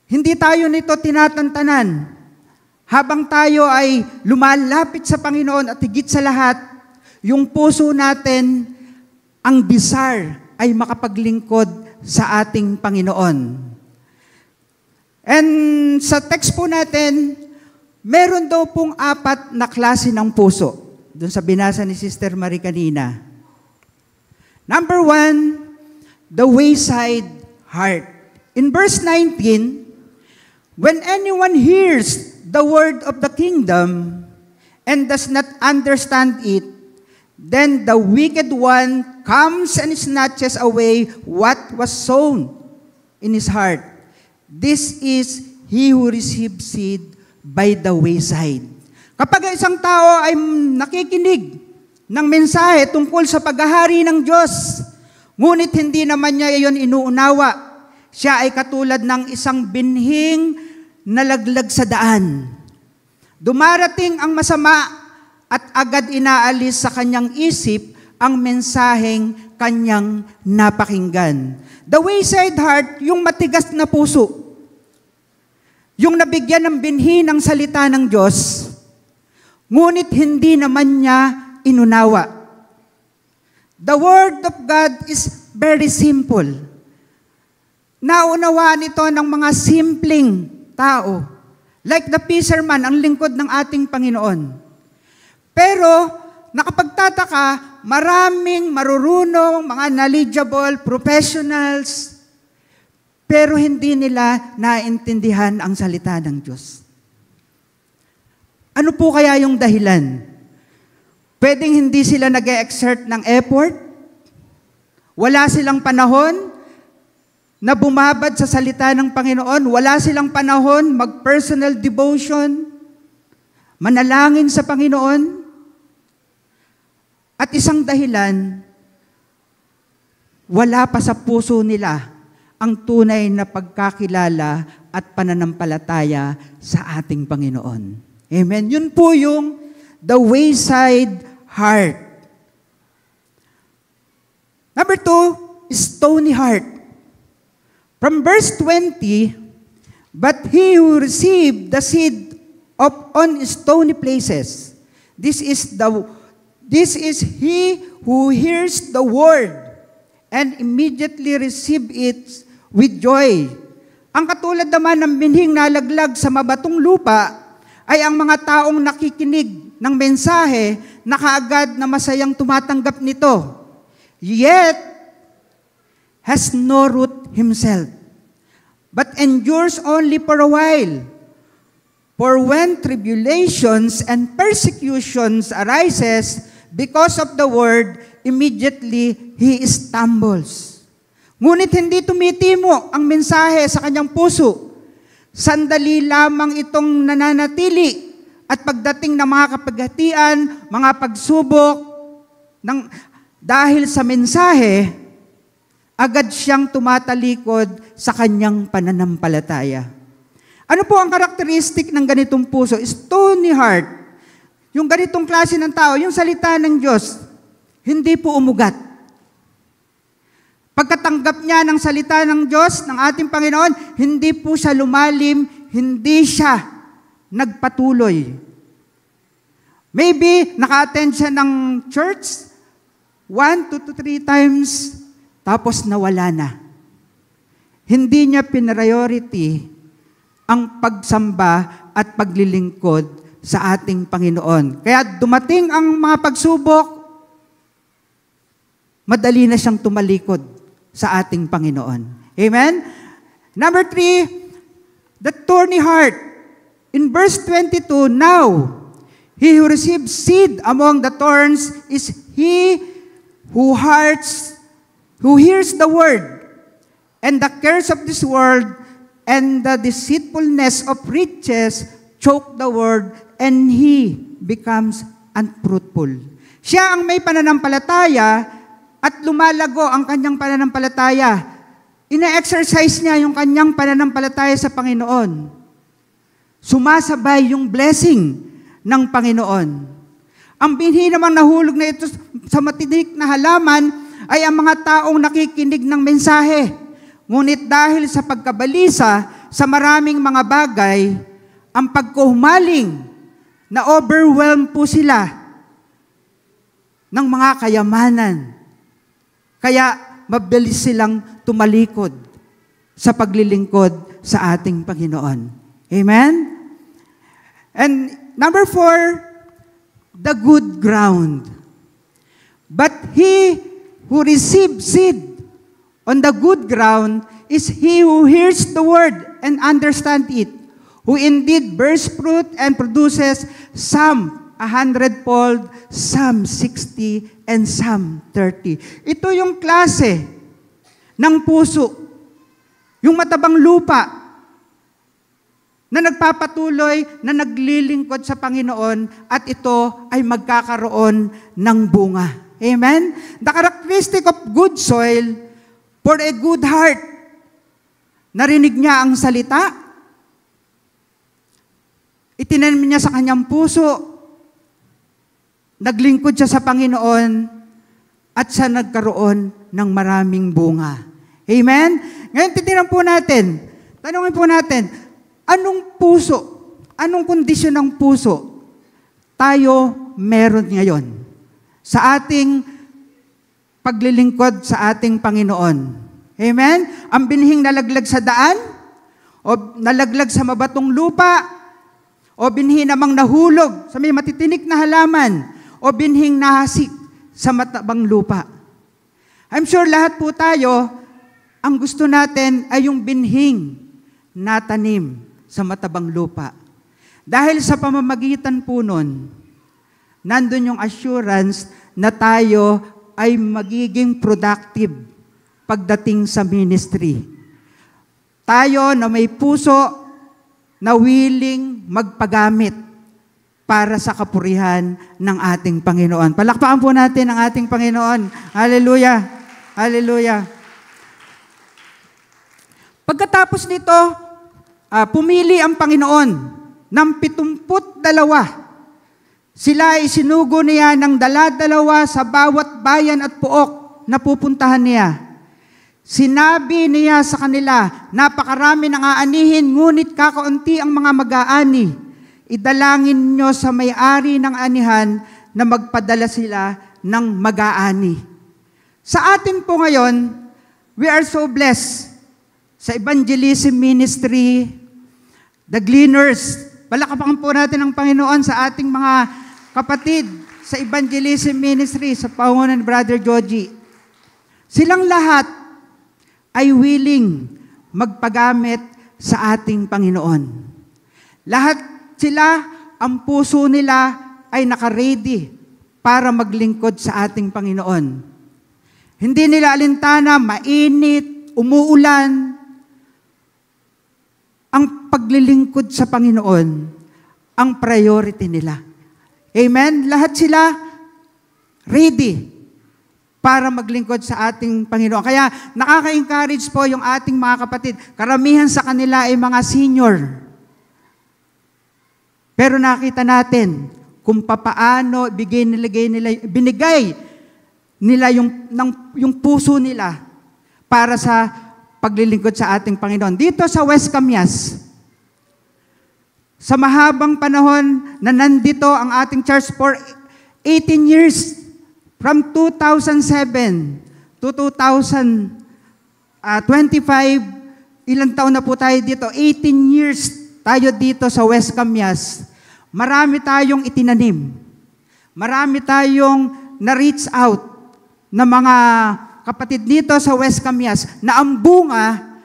Hindi tayo nito tinatantanan. Habang tayo ay lumalapit sa Panginoon at higit sa lahat, yung puso natin, ang desire ay makapaglingkod sa ating Panginoon. And sa text po natin, meron daw pong 4 na klase ng puso. Doon sa binasa ni Sister Marie kanina. Number 1, the wayside heart. In verse 19, when anyone hears the word of the kingdom and does not understand it, then the wicked one comes and snatches away what was sown in his heart. This is he who receives seed by the wayside. Kapag isang tao ay nakikinig ng mensahe tungkol sa paghahari ng Diyos, ngunit hindi naman niya iyon inuunawa, siya ay katulad ng isang binhing nalaglag sa daan. Dumarating ang masama at agad inaalis sa kanyang isip ang mensaheng kanyang napakinggan. The wayside heart, yung matigas na puso. Yung nabigyan ng binhi ng salita ng Diyos, ngunit hindi naman niya inunawa. The Word of God is very simple. Naunawaan ito ng mga simpleng tao. Like the fisherman, ang lingkod ng ating Panginoon. Pero, nakapagtataka, maraming marurunong, mga knowledgeable, professionals, pero hindi nila naintindihan ang salita ng Diyos. Ano po kaya yung dahilan? Pwedeng hindi sila nag-e-exert ng effort? Wala silang panahon na bumabad sa salita ng Panginoon? Wala silang panahon mag-personal devotion? Manalangin sa Panginoon? At isang dahilan, wala pa sa puso nila ang tunay na pagkakilala at pananampalataya sa ating Panginoon. Amen. Yun po yung the wayside heart. Number 2, stony heart. From verse 20, but he who received the seed on stony places, this is he who hears the word and immediately receive it with joy. Ang katulad naman ng binhing nalaglag sa mabatong lupa ay ang mga taong nakikinig ng mensahe na kaagad na masayang tumatanggap nito. Yet, has no root himself, but endures only for a while. For when tribulations and persecutions arises because of the word, immediately he stumbles. Ngunit hindi tumitimo ang mensahe sa kanyang puso. Sandali lamang itong nananatili at pagdating ng mga kapaghatian, mga pagsubok, dahil sa mensahe, agad siyang tumatalikod sa kanyang pananampalataya. Ano po ang karakteristik ng ganitong puso? Stony heart. Yung ganitong klase ng tao, yung salita ng Diyos, hindi po umugat. Pagkatanggap niya ng salita ng Diyos, ng ating Panginoon, hindi po siya lumalim, hindi siya nagpatuloy. Maybe naka-attend siya ng church 1 to 3 times, tapos nawala na. Hindi niya pinriority ang pagsamba at paglilingkod sa ating Panginoon. Kaya dumating ang mga pagsubok, madali na siyang tumalikod sa ating Panginoon. Amen? Number 3, the thorny heart. In verse 22, now, he who receives seed among the thorns is he who hears the word, and the cares of this world and the deceitfulness of riches choke the word, and he becomes unfruitful. Siya ang may pananampalataya at lumalago ang kanyang pananampalataya. Ina-exercise niya yung kanyang pananampalataya sa Panginoon. Sumasabay yung blessing ng Panginoon. Ang binhi namang nahulog na ito sa matinik na halaman ay ang mga taong nakikinig ng mensahe. Ngunit dahil sa pagkabalisa sa maraming mga bagay, ang pagkuhumaling na overwhelm po sila ng mga kayamanan. Kaya mabilis silang tumalikod sa paglilingkod sa ating Panginoon. Amen? And number 4, the good ground. But he who receives seed on the good ground is he who hears the word and understands it, who indeed bears fruit and produces some 100-fold, some 60, and some 30. Ito yung klase ng puso, yung matabang lupa, na nagpapatuloy, na naglilingkod sa Panginoon, at ito ay magkakaroon ng bunga. Amen? The characteristic of good soil for a good heart. Narinig niya ang salita, itinanim niya sa kanyang puso, naglingkod siya sa Panginoon, at siya nagkaroon ng maraming bunga. Amen? Ngayon, titignan po natin, tanungin po natin, anong puso, anong kondisyon ng puso tayo meron ngayon sa ating paglilingkod sa ating Panginoon? Amen? Ang binhing nalaglag sa daan, o nalaglag sa mabatong lupa, o binhi namang nahulog sa may matitinik na halaman, o binhing nahasik sa matabang lupa. I'm sure lahat po tayo, ang gusto natin ay yung binhing natanim sa matabang lupa. Dahil sa pamamagitan po nun, nandun yung assurance na tayo ay magiging productive pagdating sa ministry. Tayo na may puso na willing magpagamit para sa kapurihan ng ating Panginoon. Palakpakan po natin ang ating Panginoon. Hallelujah! Hallelujah! Pagkatapos nito, pumili ang Panginoon ng 72. Sila ay sinugo niya ng dala-dalawa sa bawat bayan at puok na pupuntahan niya. Sinabi niya sa kanila, napakarami ng aanihin, ngunit kakaunti ang mga mag-aani. Idalangin nyo sa may-ari ng anihan na magpadala sila ng mag-aani. Sa atin po ngayon, we are so blessed sa evangelism ministry, the gleaners. Palakpakan po natin ang Panginoon sa ating mga kapatid sa evangelism ministry, sa pangunan ni Brother Joji. Silang lahat ay willing magpagamit sa ating Panginoon. Lahat sila, ang puso nila ay naka-ready para maglingkod sa ating Panginoon. Hindi nila alintana, mainit, umuulan. Ang paglilingkod sa Panginoon, ang priority nila. Amen? Lahat sila ready para maglingkod sa ating Panginoon. Kaya nakaka-encourage po yung ating mga kapatid. Karamihan sa kanila ay mga senior. Pero nakita natin kung papaano binigay nila yung puso nila para sa paglilingkod sa ating Panginoon. Dito sa West Camias, sa mahabang panahon na nandito ang ating church for 18 years, from 2007 to 2025, ilang taon na po tayo dito? 18 years tayo dito sa West Camias. Marami tayong itinanim. Marami tayong na-reach out na mga kapatid dito sa West Camias na ang bunga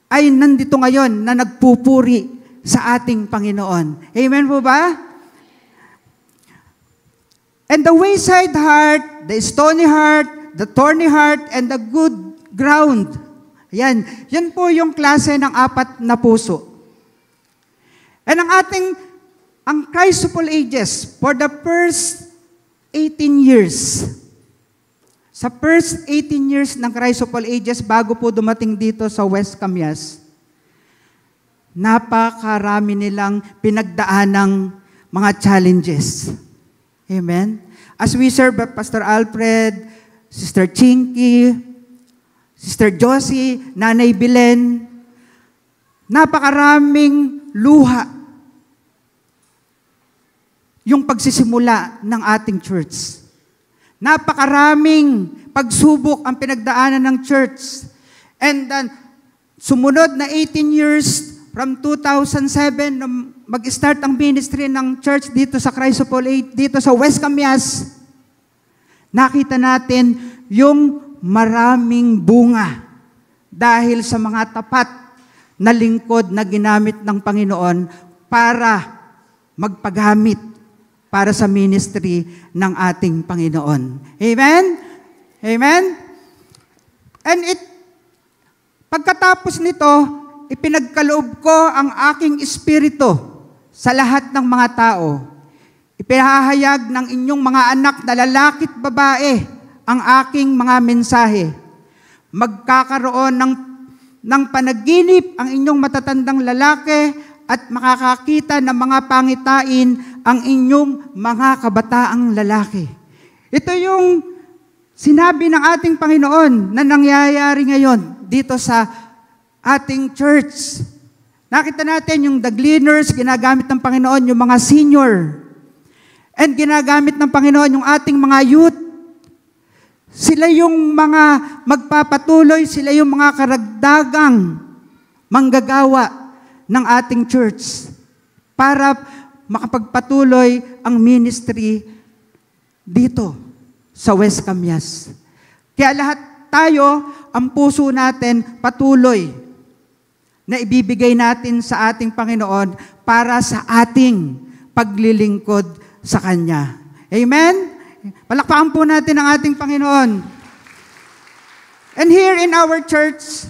ay nandito ngayon na nagpupuri sa ating Panginoon. Amen po ba? And the wayside heart, the stony heart, the thorny heart, and the good ground. Yan po yung klase ng 4 na puso. And ang Christ of all ages, for the first 18 years, sa first 18 years ng Christ of all ages, bago po dumating dito sa West Camias, napakarami nilang pinagdaanang mga challenges. Amen? As we serve Pastor Alfred, Sister Chinky, Sister Josie, Nanay Belen, napakaraming luha yung pagsisimula ng ating church. Napakaraming pagsubok ang pinagdaanan ng church. And then, sumunod na 18 years, from 2007, nung mag-start ang ministry ng church dito sa Christ of all Ages, dito sa West Camias, nakita natin yung maraming bunga dahil sa mga tapat na lingkod na ginamit ng Panginoon para magpagamit para sa ministry ng ating Panginoon. Amen? Amen? And pagkatapos nito, ipinagkaloob ko ang aking espiritu sa lahat ng mga tao. Ipinahayag ng inyong mga anak na lalaki at babae ang aking mga mensahe. Magkakaroon ng panaginip ang inyong matatandang lalaki at makakakita ng mga pangitain ang inyong mga kabataang lalaki. Ito yung sinabi ng ating Panginoon na nangyayari ngayon dito sa ating church. Nakita natin yung the gleaners, ginagamit ng Panginoon yung mga senior. And ginagamit ng Panginoon yung ating mga youth. Sila yung mga magpapatuloy, sila yung mga karagdagang manggagawa ng ating church para makapagpatuloy ang ministry dito sa West Camias. Kaya lahat tayo, ang puso natin patuloy na ibibigay natin sa ating Panginoon para sa ating paglilingkod sa Kanya. Amen? Palakpakan po natin ang ating Panginoon. And here in our church,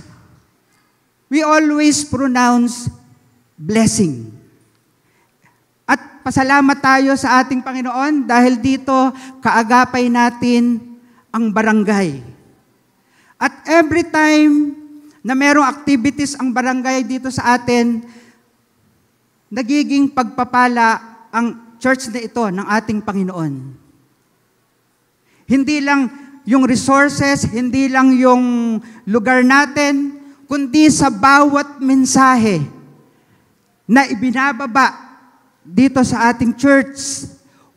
we always pronounce blessing. At pasalamat tayo sa ating Panginoon dahil dito kaagapay natin ang barangay. At every time na merong activities ang barangay dito sa atin, nagiging pagpapala ang church na ito ng ating Panginoon. Hindi lang yung resources, hindi lang yung lugar natin, kundi sa bawat mensahe na ibinababa dito sa ating church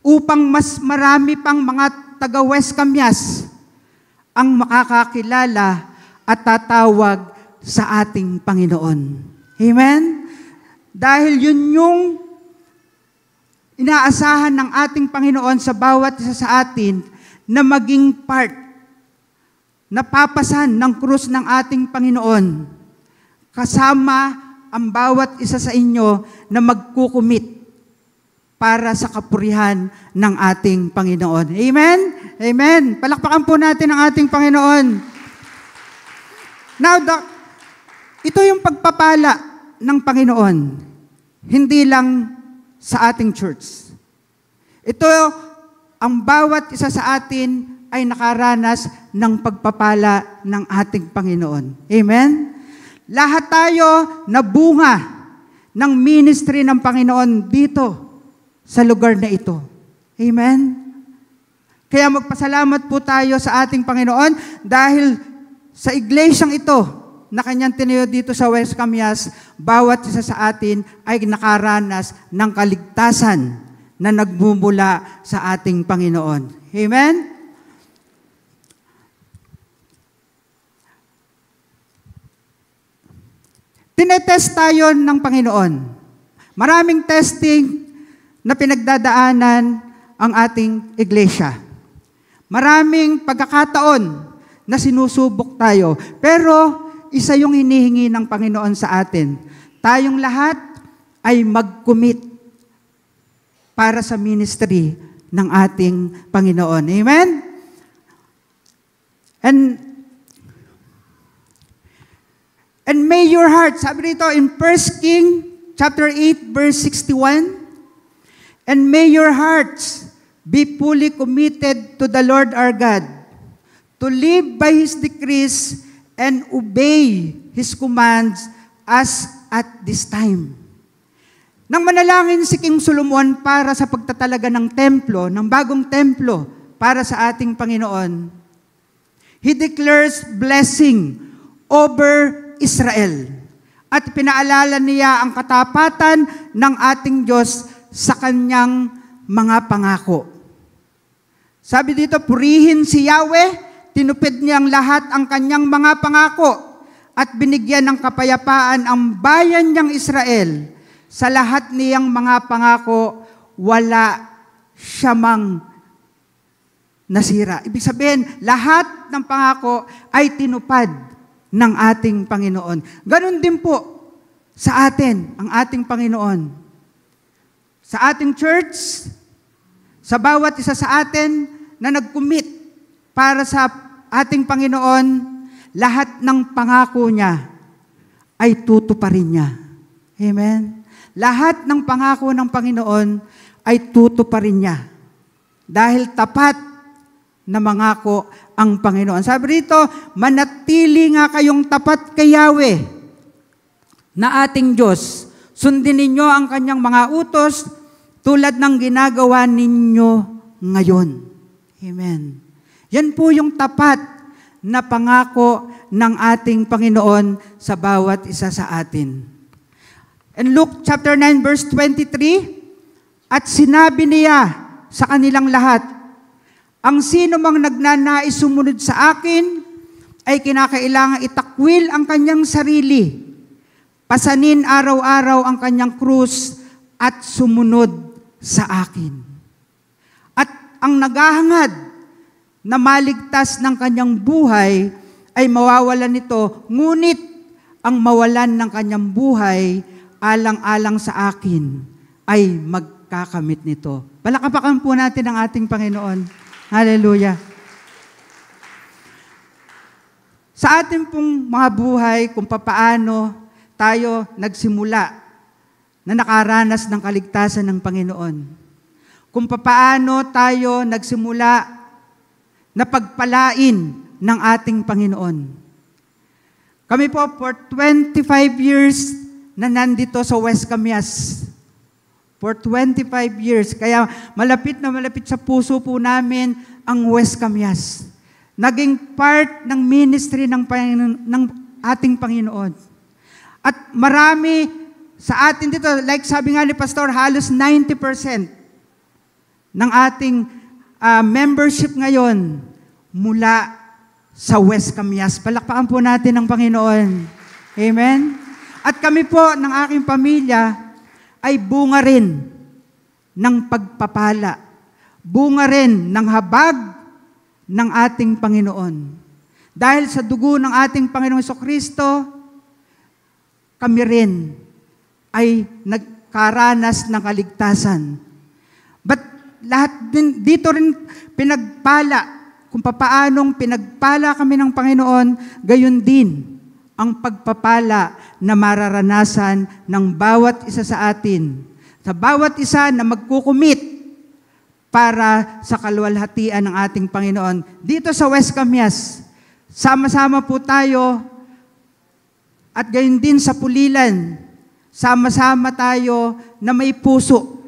upang mas marami pang mga taga West Camias ang makakakilala at tatawag sa ating Panginoon. Amen? Dahil yun yung inaasahan ng ating Panginoon sa bawat isa sa atin na maging part, napapasan ng krus ng ating Panginoon, kasama ang bawat isa sa inyo na magkukumit para sa kapurihan ng ating Panginoon. Amen? Amen. Palakpakan po natin ang ating Panginoon. Now, ito yung pagpapala ng Panginoon, hindi lang sa ating church. Ito, ang bawat isa sa atin ay nakaranas ng pagpapala ng ating Panginoon. Amen? Lahat tayo nabunga ng ministry ng Panginoon dito sa lugar na ito. Amen? Kaya magpasalamat po tayo sa ating Panginoon dahil sa iglesyang ito na kanyang tinayo dito sa West Camias, bawat isa sa atin ay nakaranas ng kaligtasan na nagmumula sa ating Panginoon. Amen? Tinetest tayo ng Panginoon. Maraming testing na pinagdadaanan ang ating iglesia. Maraming pagkakataon na sinusubok tayo. Pero isa yung hinihingi ng Panginoon sa atin. Tayong lahat ay mag-commit para sa ministry ng ating Panginoon. Amen? And may your heart, sabi dito in 1 King chapter 8 verse 61, and may your hearts be fully committed to the Lord our God, to live by His decrees and obey His commands as at this time. Nang manalangin si King Solomon para sa pagtatalaga ng templo, ng bagong templo para sa ating Panginoon, he declares blessing over Israel. At pinaalala niya ang katapatan ng ating Diyos sa kanyang mga pangako. Sabi dito, purihin si Yahweh, tinupid niyang lahat ang kanyang mga pangako at binigyan ng kapayapaan ang bayan niyang Israel. Sa lahat niyang mga pangako, wala siya mang nasira. Ibig sabihin, lahat ng pangako ay tinupad ng ating Panginoon. Ganon din po sa atin, ang ating Panginoon. Sa ating church, sa bawat isa sa atin na nag-commit para sa ating Panginoon, lahat ng pangako niya ay tutuparin niya. Amen? Lahat ng pangako ng Panginoon ay tutuparin niya. Dahil tapat na mangako ang Panginoon. Sabi rito, manatili nga kayong tapat kay Yahweh na ating Diyos. Sundin ninyo ang kanyang mga utos tulad ng ginagawa ninyo ngayon. Amen. Yan po yung tapat na pangako ng ating Panginoon sa bawat isa sa atin. In Luke chapter 9 verse 23, at sinabi niya sa kanilang lahat, ang sino mang nagnanais sumunod sa akin ay kinakailangang itakwil ang kanyang sarili, pasanin araw-araw ang kanyang krus at sumunod sa akin. At ang naghahangad na maligtas ng kanyang buhay ay mawawalan nito, ngunit ang mawalan ng kanyang buhay alang-alang sa akin ay magkakamit nito. Palakpakan po natin ang ating Panginoon. Hallelujah. Sa ating pong mga buhay, kung papaano tayo nagsimula na nakaranas ng kaligtasan ng Panginoon. Kung papaano tayo nagsimula na pagpalain ng ating Panginoon. Kami po for 25 years na nandito sa West Camias. For 25 years. Kaya malapit na malapit sa puso po namin ang West Camias. Naging part ng ministry ng ating Panginoon. At marami sa atin dito, like sabi nga ni Pastor, halos 90% ng ating membership ngayon mula sa West Camias. Palakpakan po natin ang Panginoon. Amen? At kami po ng aking pamilya ay bunga rin ng pagpapala. Bunga rin ng habag ng ating Panginoon. Dahil sa dugo ng ating Panginoong Jesucristo, kami rin ay nagkaranas ng kaligtasan. But lahat din, dito rin pinagpala, kung papaanong pinagpala kami ng Panginoon, gayon din ang pagpapala na mararanasan ng bawat isa sa atin. Sa bawat isa na magkukumit para sa kaluwalhatian ng ating Panginoon. Dito sa West Camias, sama-sama po tayo at gayon din sa Pulilan, sama-sama tayo na may puso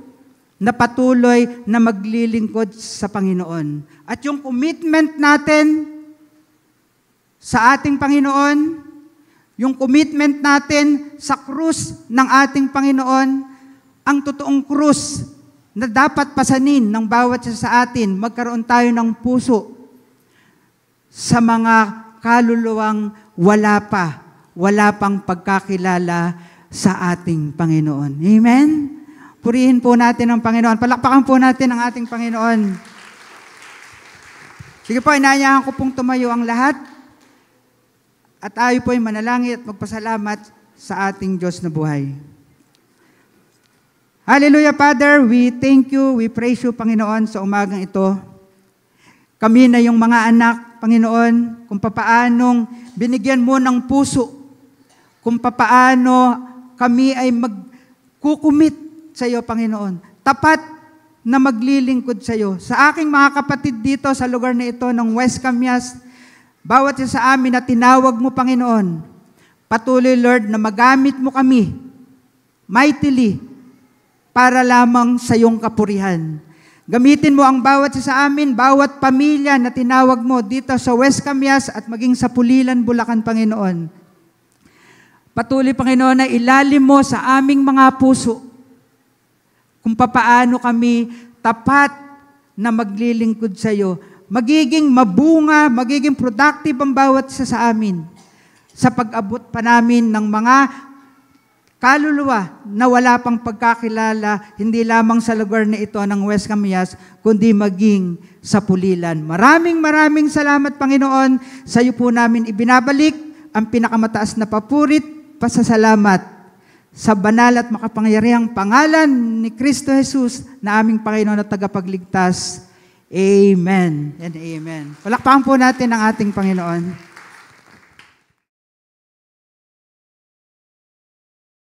na patuloy na maglilingkod sa Panginoon. At yung commitment natin sa ating Panginoon, yung commitment natin sa krus ng ating Panginoon, ang totoong krus na dapat pasanin ng bawat isa sa atin, magkaroon tayo ng puso sa mga kaluluwang wala pang pagkakilala sa ating Panginoon. Amen? Purihin po natin ang Panginoon. Palakpakan po natin ang ating Panginoon. Sige po, inaanyahan ko pong tumayo ang lahat. At tayo po ay manalangin at magpasalamat sa ating Diyos na buhay. Hallelujah, Father. We thank you, we praise you, Panginoon, sa umagang ito. Kami na yung mga anak, Panginoon, kung papaanong binigyan mo ng puso, kung papaano kami ay magkukumit sa iyo, Panginoon. Tapat na maglilingkod sa iyo. Sa aking mga kapatid dito sa lugar na ito ng West Camias, bawat isa sa amin na tinawag mo, Panginoon, patuloy, Lord, na magamit mo kami mightily para lamang sa iyong kapurihan. Gamitin mo ang bawat isa sa amin, bawat pamilya na tinawag mo dito sa West Camias at maging sa Pulilan, Bulacan, Panginoon. Patuloy, Panginoon, na ilalim mo sa aming mga puso kung papaano kami tapat na maglilingkod sa iyo. Magiging mabunga, magiging productive ang bawat isa sa amin sa pag-abot pa namin ng mga kaluluwa na wala pang pagkakilala, hindi lamang sa lugar na ito ng West Camias, kundi maging sa Pulilan. Maraming salamat, Panginoon. Sa iyo po namin ibinabalik ang pinakamataas na papurit, pasasalamat sa banal at makapangyarihang pangalan ni Kristo Jesus na aming Panginoon at tagapagligtas. Amen and amen. Palakpakan po natin ang ating Panginoon.